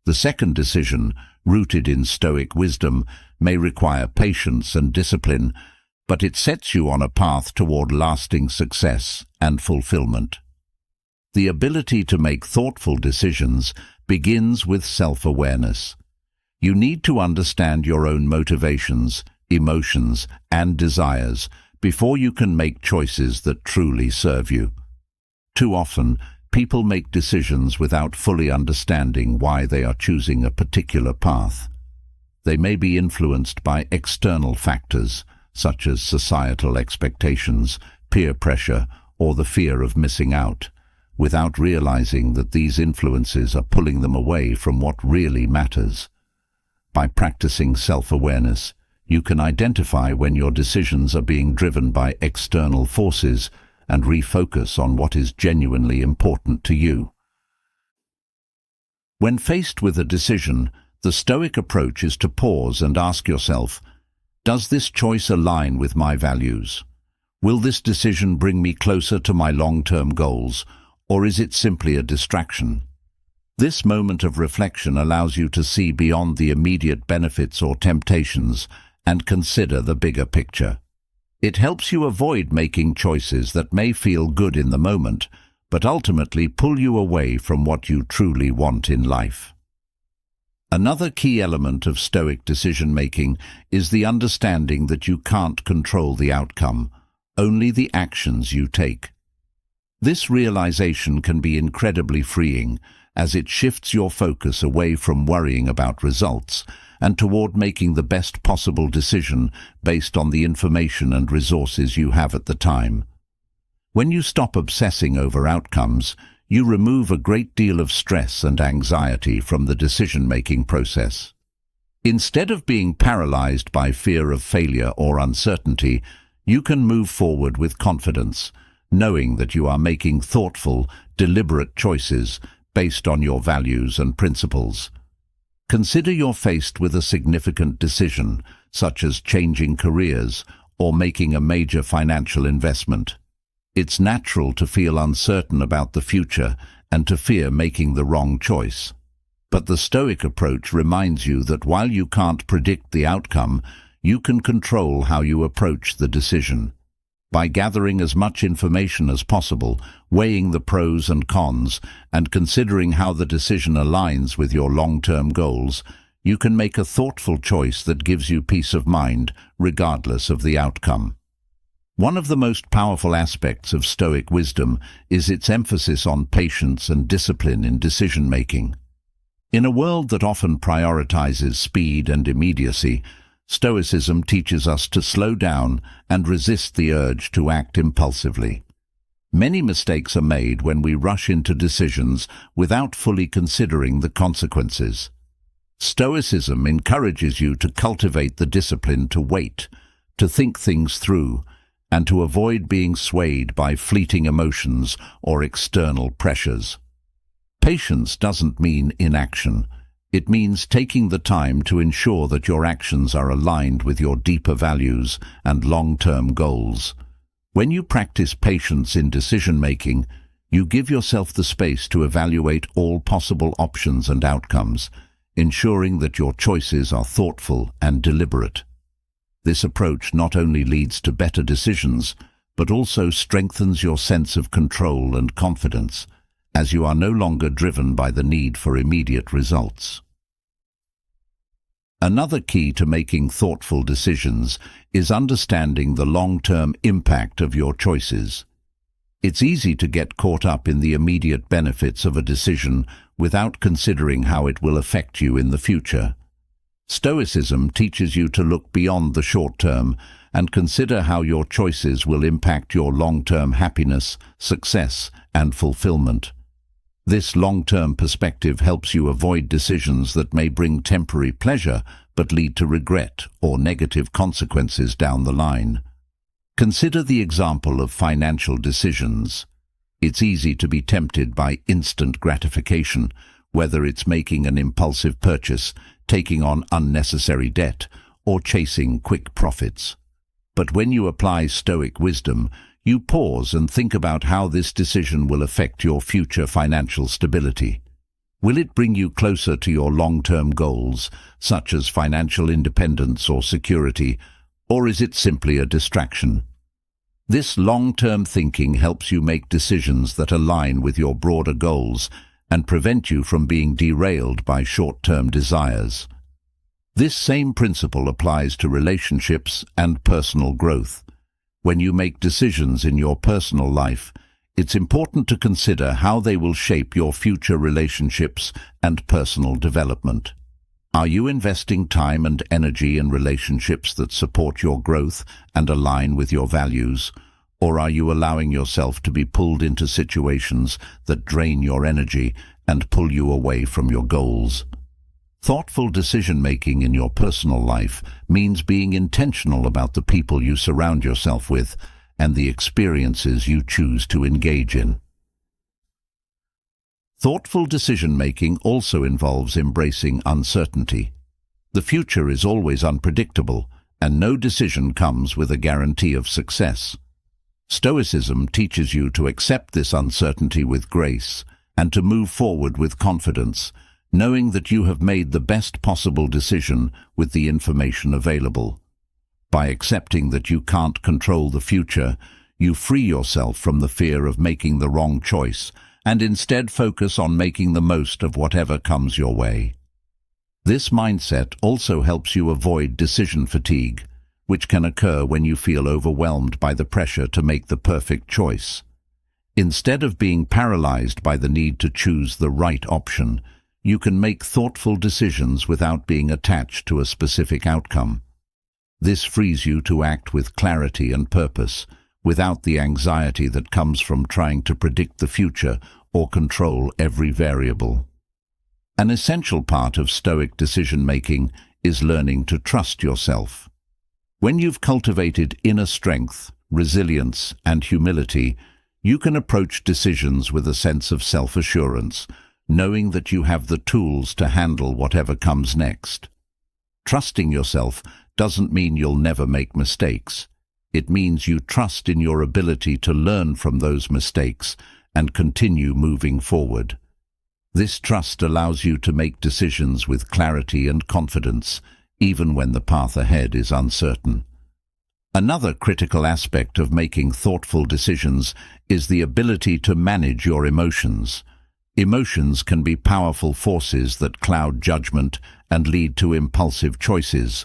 [SPEAKER 1] The second decision, rooted in Stoic wisdom, may require patience and discipline, but it sets you on a path toward lasting success and fulfillment. The ability to make thoughtful decisions begins with self-awareness. You need to understand your own motivations, emotions, and desires before you can make choices that truly serve you. Too often, people make decisions without fully understanding why they are choosing a particular path. They may be influenced by external factors, such as societal expectations, peer pressure, or the fear of missing out, without realizing that these influences are pulling them away from what really matters. By practicing self-awareness, you can identify when your decisions are being driven by external forces and refocus on what is genuinely important to you. When faced with a decision, the Stoic approach is to pause and ask yourself, does this choice align with my values? Will this decision bring me closer to my long-term goals, or is it simply a distraction? This moment of reflection allows you to see beyond the immediate benefits or temptations and consider the bigger picture. It helps you avoid making choices that may feel good in the moment, but ultimately pull you away from what you truly want in life. Another key element of Stoic decision-making is the understanding that you can't control the outcome, only the actions you take. This realization can be incredibly freeing, as it shifts your focus away from worrying about results and toward making the best possible decision based on the information and resources you have at the time. When you stop obsessing over outcomes, you remove a great deal of stress and anxiety from the decision-making process. Instead of being paralyzed by fear of failure or uncertainty, you can move forward with confidence, knowing that you are making thoughtful, deliberate choices based on your values and principles. Consider you're faced with a significant decision, such as changing careers or making a major financial investment. It's natural to feel uncertain about the future and to fear making the wrong choice. But the Stoic approach reminds you that while you can't predict the outcome, you can control how you approach the decision. By gathering as much information as possible, weighing the pros and cons, and considering how the decision aligns with your long-term goals, you can make a thoughtful choice that gives you peace of mind, regardless of the outcome. One of the most powerful aspects of Stoic wisdom is its emphasis on patience and discipline in decision-making. In a world that often prioritizes speed and immediacy, Stoicism teaches us to slow down and resist the urge to act impulsively. Many mistakes are made when we rush into decisions without fully considering the consequences. Stoicism encourages you to cultivate the discipline to wait, to think things through, and to avoid being swayed by fleeting emotions or external pressures. Patience doesn't mean inaction. It means taking the time to ensure that your actions are aligned with your deeper values and long-term goals. When you practice patience in decision-making, you give yourself the space to evaluate all possible options and outcomes, ensuring that your choices are thoughtful and deliberate. This approach not only leads to better decisions, but also strengthens your sense of control and confidence, as you are no longer driven by the need for immediate results. Another key to making thoughtful decisions is understanding the long-term impact of your choices. It's easy to get caught up in the immediate benefits of a decision without considering how it will affect you in the future. Stoicism teaches you to look beyond the short term and consider how your choices will impact your long-term happiness, success, and fulfillment. This long-term perspective helps you avoid decisions that may bring temporary pleasure but lead to regret or negative consequences down the line. Consider the example of financial decisions. It's easy to be tempted by instant gratification, whether it's making an impulsive purchase, taking on unnecessary debt, or chasing quick profits. But when you apply Stoic wisdom, you pause and think about how this decision will affect your future financial stability. Will it bring you closer to your long-term goals, such as financial independence or security, or is it simply a distraction? This long-term thinking helps you make decisions that align with your broader goals and prevent you from being derailed by short-term desires. This same principle applies to relationships and personal growth. When you make decisions in your personal life, it's important to consider how they will shape your future relationships and personal development. Are you investing time and energy in relationships that support your growth and align with your values, or are you allowing yourself to be pulled into situations that drain your energy and pull you away from your goals? Thoughtful decision-making in your personal life means being intentional about the people you surround yourself with and the experiences you choose to engage in. Thoughtful decision-making also involves embracing uncertainty. The future is always unpredictable, and no decision comes with a guarantee of success. Stoicism teaches you to accept this uncertainty with grace and to move forward with confidence, knowing that you have made the best possible decision with the information available. By accepting that you can't control the future, you free yourself from the fear of making the wrong choice and instead focus on making the most of whatever comes your way. This mindset also helps you avoid decision fatigue, which can occur when you feel overwhelmed by the pressure to make the perfect choice. Instead of being paralyzed by the need to choose the right option, you can make thoughtful decisions without being attached to a specific outcome. This frees you to act with clarity and purpose, without the anxiety that comes from trying to predict the future or control every variable. An essential part of Stoic decision-making is learning to trust yourself. When you've cultivated inner strength, resilience, and humility, you can approach decisions with a sense of self-assurance, knowing that you have the tools to handle whatever comes next. Trusting yourself doesn't mean you'll never make mistakes. It means you trust in your ability to learn from those mistakes and continue moving forward. This trust allows you to make decisions with clarity and confidence, even when the path ahead is uncertain. Another critical aspect of making thoughtful decisions is the ability to manage your emotions. Emotions can be powerful forces that cloud judgment and lead to impulsive choices.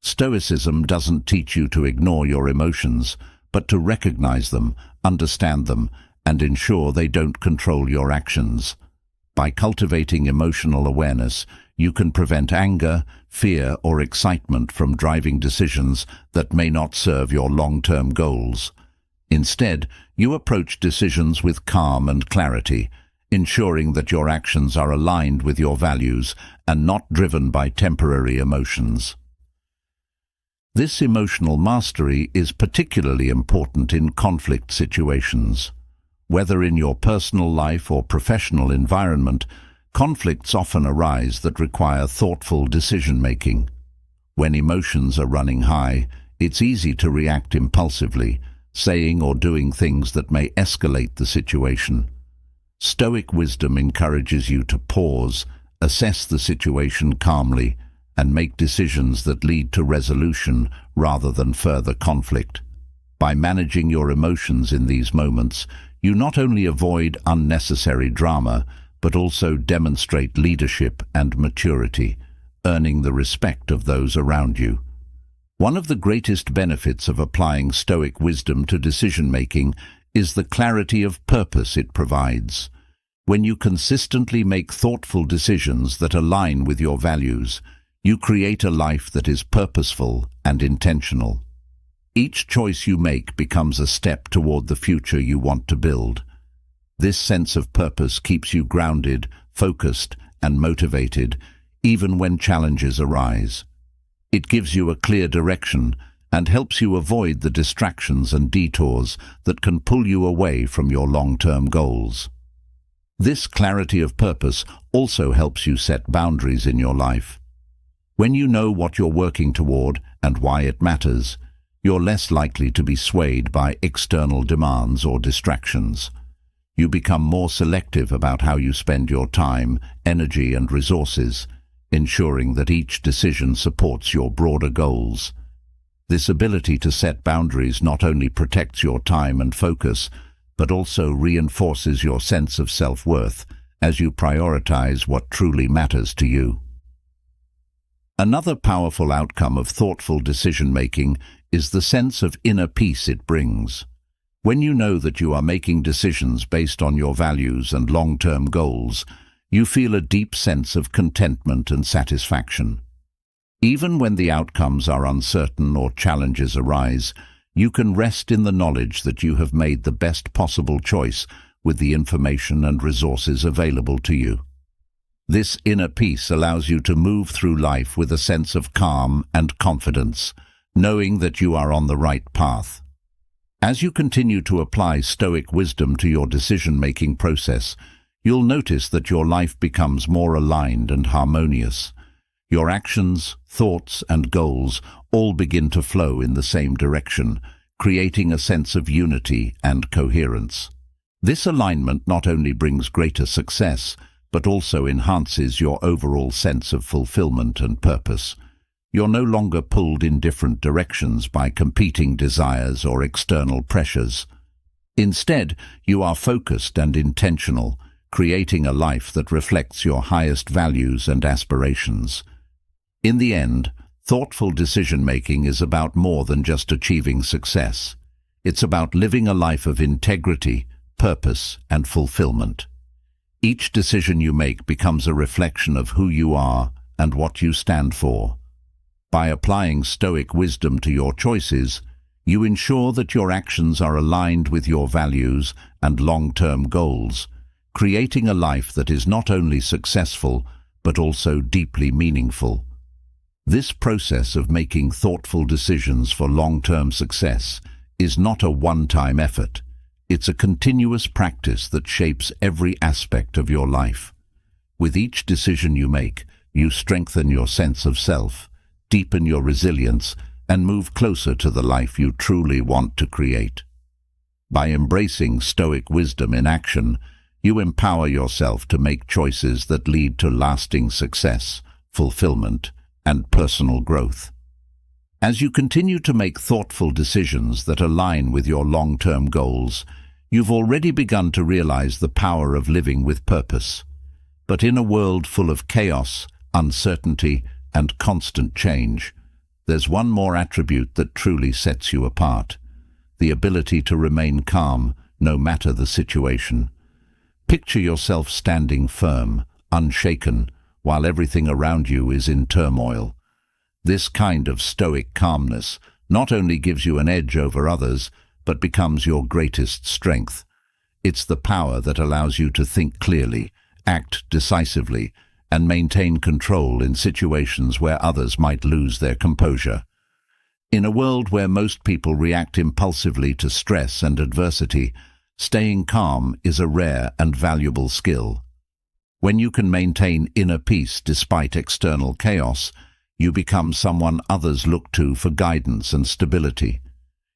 [SPEAKER 1] Stoicism doesn't teach you to ignore your emotions, but to recognize them, understand them, and ensure they don't control your actions. By cultivating emotional awareness, you can prevent anger, fear, or excitement from driving decisions that may not serve your long-term goals. Instead, you approach decisions with calm and clarity, ensuring that your actions are aligned with your values and not driven by temporary emotions. This emotional mastery is particularly important in conflict situations. Whether in your personal life or professional environment, conflicts often arise that require thoughtful decision-making. When emotions are running high, it's easy to react impulsively, saying or doing things that may escalate the situation. Stoic wisdom encourages you to pause, assess the situation calmly, and make decisions that lead to resolution rather than further conflict. By managing your emotions in these moments, you not only avoid unnecessary drama, but also demonstrate leadership and maturity, earning the respect of those around you. One of the greatest benefits of applying Stoic wisdom to decision-making is the clarity of purpose it provides. When you consistently make thoughtful decisions that align with your values, you create a life that is purposeful and intentional. Each choice you make becomes a step toward the future you want to build. This sense of purpose keeps you grounded, focused, and motivated, even when challenges arise. It gives you a clear direction and helps you avoid the distractions and detours that can pull you away from your long-term goals. This clarity of purpose also helps you set boundaries in your life. When you know what you're working toward and why it matters, You're less likely to be swayed by external demands or distractions. You become more selective about how you spend your time, energy and resources, ensuring that each decision supports your broader goals. This ability to set boundaries not only protects your time and focus, but also reinforces your sense of self-worth as you prioritize what truly matters to you. Another powerful outcome of thoughtful decision-making is the sense of inner peace it brings. When you know that you are making decisions based on your values and long-term goals, you feel a deep sense of contentment and satisfaction. Even when the outcomes are uncertain or challenges arise, you can rest in the knowledge that you have made the best possible choice with the information and resources available to you. This inner peace allows you to move through life with a sense of calm and confidence, knowing that you are on the right path. As you continue to apply Stoic wisdom to your decision-making process, you'll notice that your life becomes more aligned and harmonious. Your actions, thoughts, and goals all begin to flow in the same direction, creating a sense of unity and coherence. This alignment not only brings greater success, but also enhances your overall sense of fulfillment and purpose. You're no longer pulled in different directions by competing desires or external pressures. Instead, you are focused and intentional, creating a life that reflects your highest values and aspirations. In the end, thoughtful decision-making is about more than just achieving success. It's about living a life of integrity, purpose, and fulfillment. Each decision you make becomes a reflection of who you are and what you stand for. By applying Stoic wisdom to your choices, you ensure that your actions are aligned with your values and long-term goals, creating a life that is not only successful, but also deeply meaningful. This process of making thoughtful decisions for long-term success is not a one-time effort. It's a continuous practice that shapes every aspect of your life. With each decision you make, you strengthen your sense of self, deepen your resilience, and move closer to the life you truly want to create. By embracing Stoic wisdom in action, you empower yourself to make choices that lead to lasting success, fulfillment, and personal growth. As you continue to make thoughtful decisions that align with your long-term goals, you've already begun to realize the power of living with purpose. But in a world full of chaos, uncertainty, and constant change, there's one more attribute that truly sets you apart: the ability to remain calm no matter the situation. Picture yourself standing firm, unshaken, while everything around you is in turmoil. This kind of stoic calmness not only gives you an edge over others, but becomes your greatest strength. It's the power that allows you to think clearly, act decisively, and maintain control in situations where others might lose their composure. In a world where most people react impulsively to stress and adversity, staying calm is a rare and valuable skill. When you can maintain inner peace despite external chaos, you become someone others look to for guidance and stability.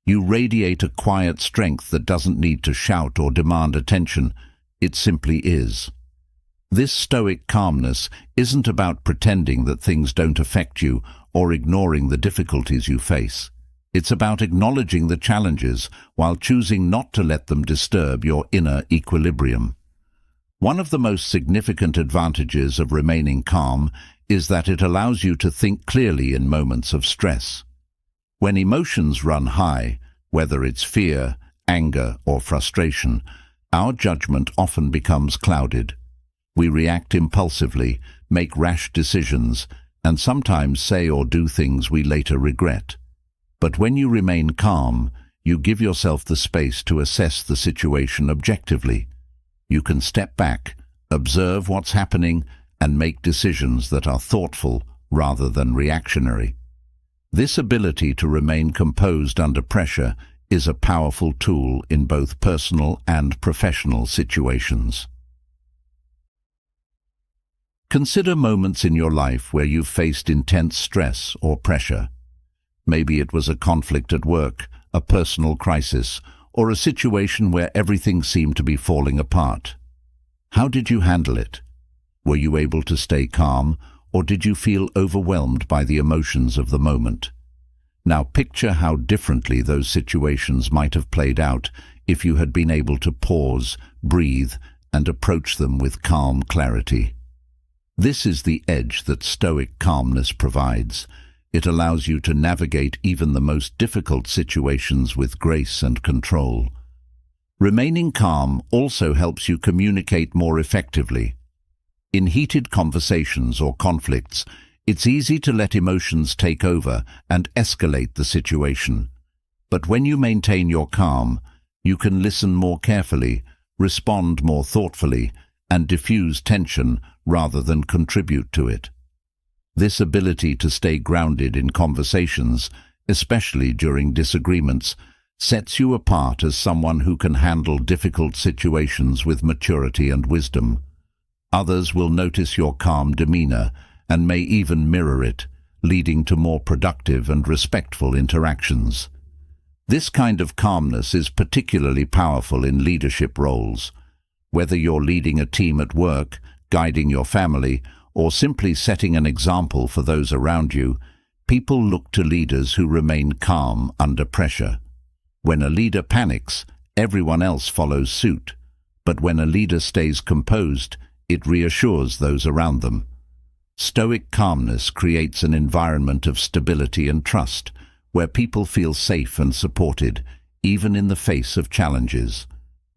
[SPEAKER 1] You radiate a quiet strength that doesn't need to shout or demand attention. It simply is. This stoic calmness isn't about pretending that things don't affect you or ignoring the difficulties you face. It's about acknowledging the challenges while choosing not to let them disturb your inner equilibrium. One of the most significant advantages of remaining calm is that it allows you to think clearly in moments of stress. When emotions run high, whether it's fear, anger, or frustration, our judgment often becomes clouded. We react impulsively, make rash decisions, and sometimes say or do things we later regret. But when you remain calm, you give yourself the space to assess the situation objectively. You can step back, observe what's happening, and make decisions that are thoughtful rather than reactionary. This ability to remain composed under pressure is a powerful tool in both personal and professional situations. Consider moments in your life where you've faced intense stress or pressure. Maybe it was a conflict at work, a personal crisis, or a situation where everything seemed to be falling apart. How did you handle it? Were you able to stay calm, or did you feel overwhelmed by the emotions of the moment? Now picture how differently those situations might have played out if you had been able to pause, breathe, and approach them with calm clarity. This is the edge that Stoic calmness provides. It allows you to navigate even the most difficult situations with grace and control. Remaining calm also helps you communicate more effectively. In heated conversations or conflicts, it's easy to let emotions take over and escalate the situation. But when you maintain your calm, you can listen more carefully, respond more thoughtfully, and diffuse tension rather than contribute to it. This ability to stay grounded in conversations, especially during disagreements, sets you apart as someone who can handle difficult situations with maturity and wisdom. Others will notice your calm demeanor and may even mirror it, leading to more productive and respectful interactions. This kind of calmness is particularly powerful in leadership roles. Whether you're leading a team at work, guiding your family, or simply setting an example for those around you, people look to leaders who remain calm under pressure. When a leader panics, everyone else follows suit. But when a leader stays composed, it reassures those around them. Stoic calmness creates an environment of stability and trust, where people feel safe and supported, even in the face of challenges.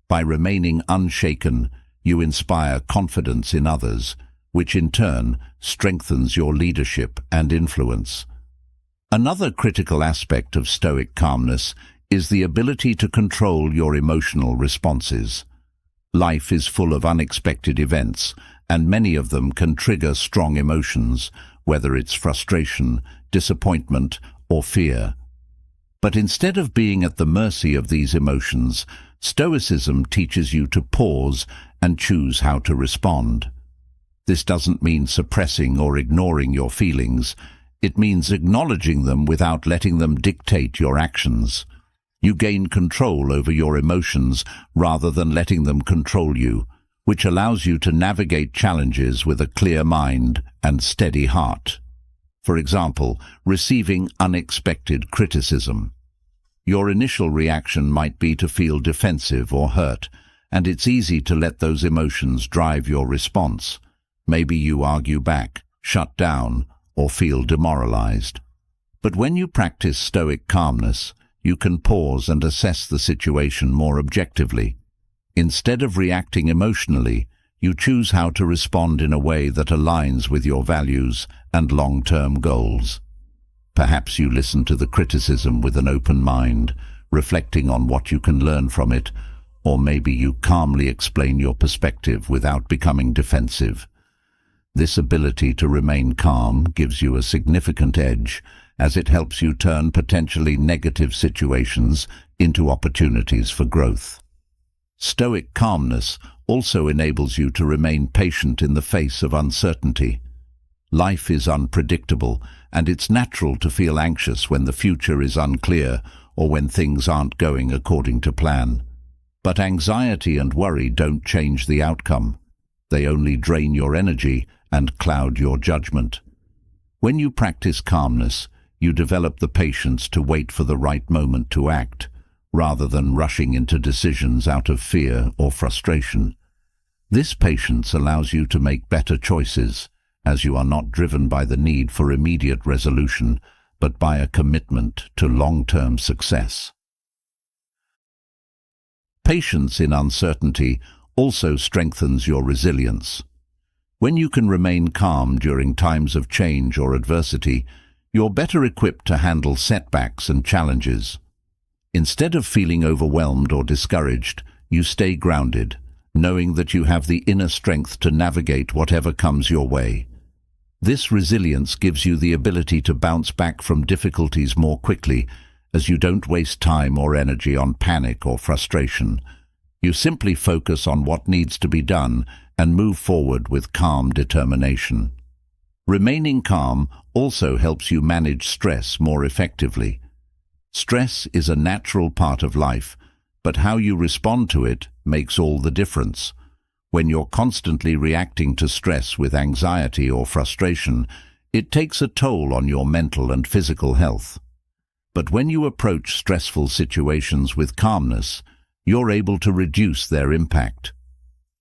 [SPEAKER 1] By remaining unshaken, you inspire confidence in others, which in turn strengthens your leadership and influence. Another critical aspect of Stoic calmness is the ability to control your emotional responses. Life is full of unexpected events, and many of them can trigger strong emotions, whether it's frustration, disappointment, or fear. But instead of being at the mercy of these emotions, Stoicism teaches you to pause and choose how to respond. This doesn't mean suppressing or ignoring your feelings. It means acknowledging them without letting them dictate your actions. You gain control over your emotions rather than letting them control you, which allows you to navigate challenges with a clear mind and steady heart. For example, receiving unexpected criticism. Your initial reaction might be to feel defensive or hurt, and it's easy to let those emotions drive your response. Maybe you argue back, shut down, or feel demoralized. But when you practice Stoic calmness, you can pause and assess the situation more objectively. Instead of reacting emotionally, you choose how to respond in a way that aligns with your values and long-term goals. Perhaps you listen to the criticism with an open mind, reflecting on what you can learn from it, or maybe you calmly explain your perspective without becoming defensive. This ability to remain calm gives you a significant edge, as it helps you turn potentially negative situations into opportunities for growth. Stoic calmness also enables you to remain patient in the face of uncertainty. Life is unpredictable, and it's natural to feel anxious when the future is unclear or when things aren't going according to plan. But anxiety and worry don't change the outcome. They only drain your energy and cloud your judgment. When you practice calmness, you develop the patience to wait for the right moment to act, rather than rushing into decisions out of fear or frustration. This patience allows you to make better choices, as you are not driven by the need for immediate resolution, but by a commitment to long-term success. Patience in uncertainty also strengthens your resilience. When you can remain calm during times of change or adversity, you're better equipped to handle setbacks and challenges. Instead of feeling overwhelmed or discouraged, you stay grounded, knowing that you have the inner strength to navigate whatever comes your way. This resilience gives you the ability to bounce back from difficulties more quickly, as you don't waste time or energy on panic or frustration. You simply focus on what needs to be done and move forward with calm determination. Remaining calm also helps you manage stress more effectively. Stress is a natural part of life, but how you respond to it makes all the difference. When you're constantly reacting to stress with anxiety or frustration, it takes a toll on your mental and physical health. But when you approach stressful situations with calmness, you're able to reduce their impact.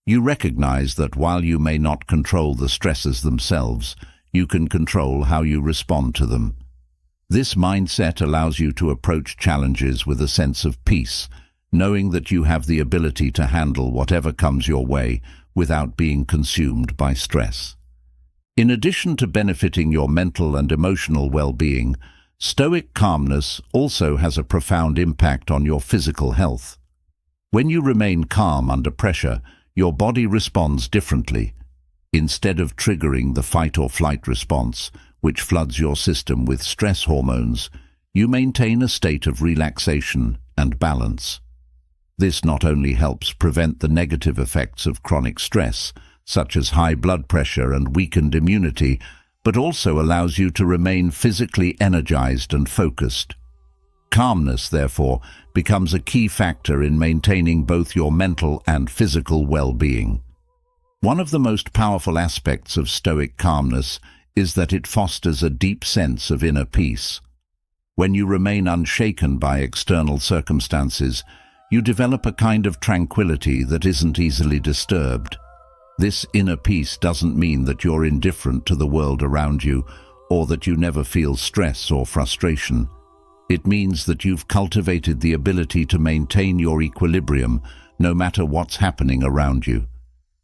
[SPEAKER 1] You recognize that while you may not control the stresses themselves, you can control how you respond to them. This mindset allows you to approach challenges with a sense of peace, knowing that you have the ability to handle whatever comes your way without being consumed by stress. In addition to benefiting your mental and emotional well-being, Stoic calmness also has a profound impact on your physical health. When you remain calm under pressure, your body responds differently. Instead of triggering the fight-or-flight response, which floods your system with stress hormones, you maintain a state of relaxation and balance. This not only helps prevent the negative effects of chronic stress, such as high blood pressure and weakened immunity, but also allows you to remain physically energized and focused. Calmness, therefore, becomes a key factor in maintaining both your mental and physical well-being. One of the most powerful aspects of Stoic calmness is that it fosters a deep sense of inner peace. When you remain unshaken by external circumstances, you develop a kind of tranquility that isn't easily disturbed. This inner peace doesn't mean that you're indifferent to the world around you or that you never feel stress or frustration. It means that you've cultivated the ability to maintain your equilibrium no matter what's happening around you.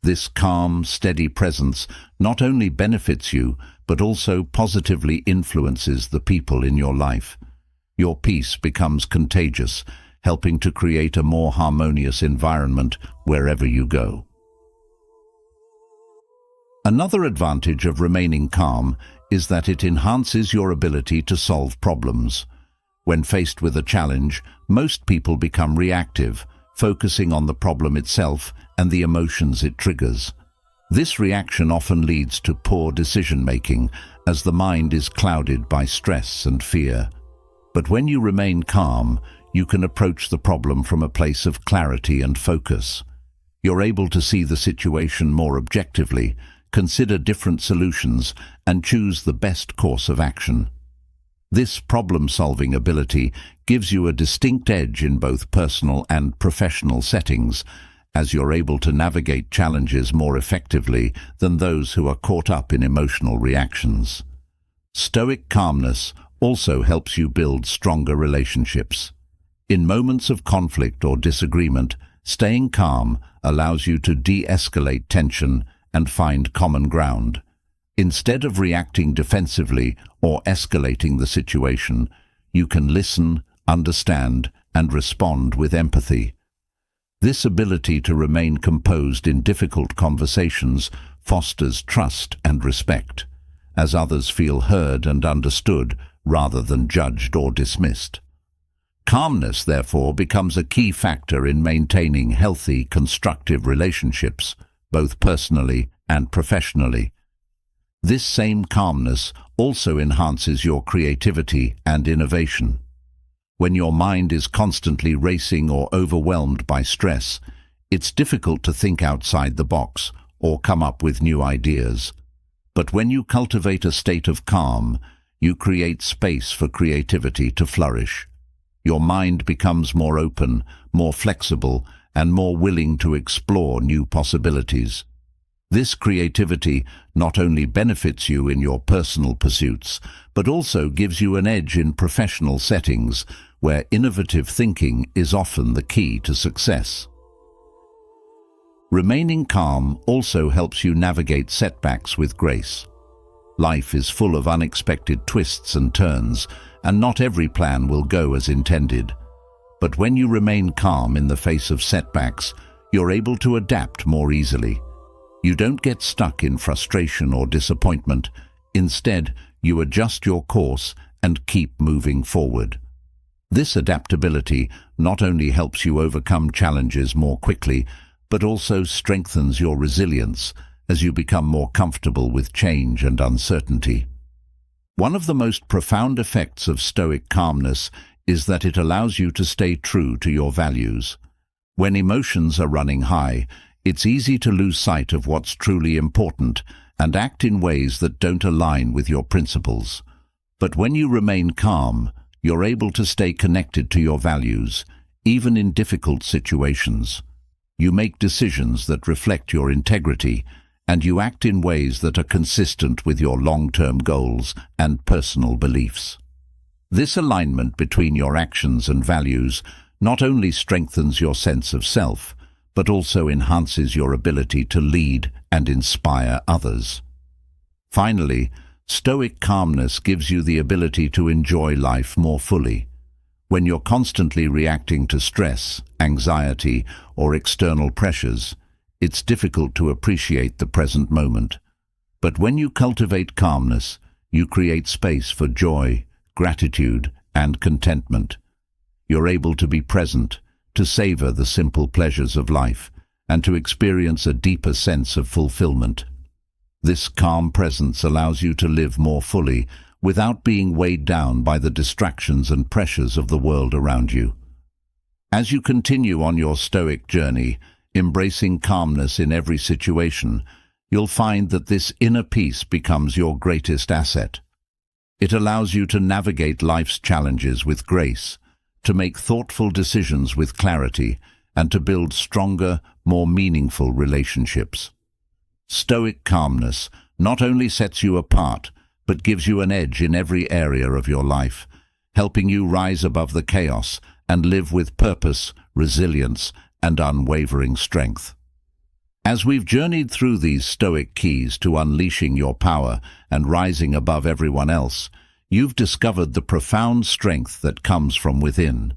[SPEAKER 1] This calm, steady presence not only benefits you, but also positively influences the people in your life. Your peace becomes contagious, helping to create a more harmonious environment wherever you go. Another advantage of remaining calm is that it enhances your ability to solve problems. When faced with a challenge, most people become reactive, focusing on the problem itself and the emotions it triggers. This reaction often leads to poor decision-making, as the mind is clouded by stress and fear. But when you remain calm, you can approach the problem from a place of clarity and focus. You're able to see the situation more objectively, consider different solutions, and choose the best course of action. This problem-solving ability gives you a distinct edge in both personal and professional settings, as you're able to navigate challenges more effectively than those who are caught up in emotional reactions. Stoic calmness also helps you build stronger relationships. In moments of conflict or disagreement, staying calm allows you to de-escalate tension and find common ground. Instead of reacting defensively or escalating the situation, you can listen, understand, and respond with empathy. This ability to remain composed in difficult conversations fosters trust and respect, as others feel heard and understood rather than judged or dismissed. Calmness, therefore, becomes a key factor in maintaining healthy, constructive relationships, both personally and professionally. This same calmness also enhances your creativity and innovation. When your mind is constantly racing or overwhelmed by stress, it's difficult to think outside the box or come up with new ideas. But when you cultivate a state of calm, you create space for creativity to flourish. Your mind becomes more open, more flexible, and more willing to explore new possibilities. This creativity not only benefits you in your personal pursuits, but also gives you an edge in professional settings where innovative thinking is often the key to success. Remaining calm also helps you navigate setbacks with grace. Life is full of unexpected twists and turns, and not every plan will go as intended. But when you remain calm in the face of setbacks, you're able to adapt more easily. You don't get stuck in frustration or disappointment. Instead, you adjust your course and keep moving forward. This adaptability not only helps you overcome challenges more quickly, but also strengthens your resilience as you become more comfortable with change and uncertainty. One of the most profound effects of Stoic calmness is that it allows you to stay true to your values. When emotions are running high, it's easy to lose sight of what's truly important and act in ways that don't align with your principles. But when you remain calm, you're able to stay connected to your values, even in difficult situations. You make decisions that reflect your integrity, and you act in ways that are consistent with your long-term goals and personal beliefs. This alignment between your actions and values not only strengthens your sense of self, but also enhances your ability to lead and inspire others. Finally, Stoic calmness gives you the ability to enjoy life more fully. When you're constantly reacting to stress, anxiety, or external pressures, it's difficult to appreciate the present moment. But when you cultivate calmness, you create space for joy, gratitude, and contentment. You're able to be present, to savor the simple pleasures of life, and to experience a deeper sense of fulfillment. This calm presence allows you to live more fully without being weighed down by the distractions and pressures of the world around you. As you continue on your Stoic journey, embracing calmness in every situation, you'll find that this inner peace becomes your greatest asset. It allows you to navigate life's challenges with grace, to make thoughtful decisions with clarity, and to build stronger, more meaningful relationships. Stoic calmness not only sets you apart, but gives you an edge in every area of your life, helping you rise above the chaos and live with purpose, resilience, and unwavering strength. As we've journeyed through these Stoic keys to unleashing your power and rising above everyone else, you've discovered the profound strength that comes from within.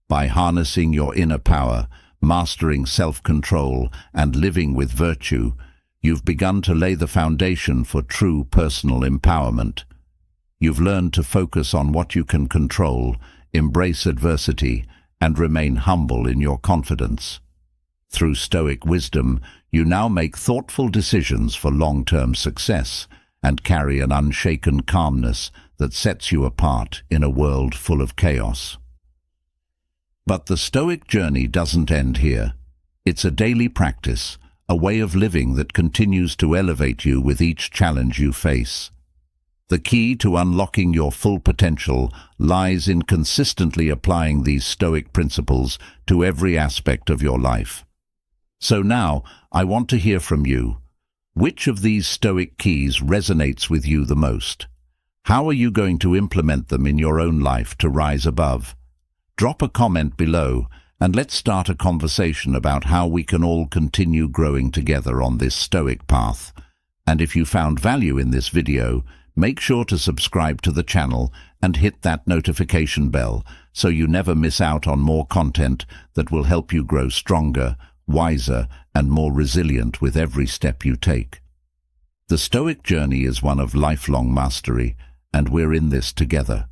[SPEAKER 1] By harnessing your inner power, mastering self-control, and living with virtue, you've begun to lay the foundation for true personal empowerment. You've learned to focus on what you can control, embrace adversity, and remain humble in your confidence. Through Stoic wisdom, you now make thoughtful decisions for long-term success and carry an unshaken calmness that sets you apart in a world full of chaos. But the Stoic journey doesn't end here. It's a daily practice, a way of living that continues to elevate you with each challenge you face. The key to unlocking your full potential lies in consistently applying these Stoic principles to every aspect of your life. So now, I want to hear from you. Which of these Stoic keys resonates with you the most? How are you going to implement them in your own life to rise above? Drop a comment below, and let's start a conversation about how we can all continue growing together on this Stoic path. And if you found value in this video, make sure to subscribe to the channel and hit that notification bell so you never miss out on more content that will help you grow stronger, wiser, and more resilient with every step you take. The Stoic journey is one of lifelong mastery, and we're in this together.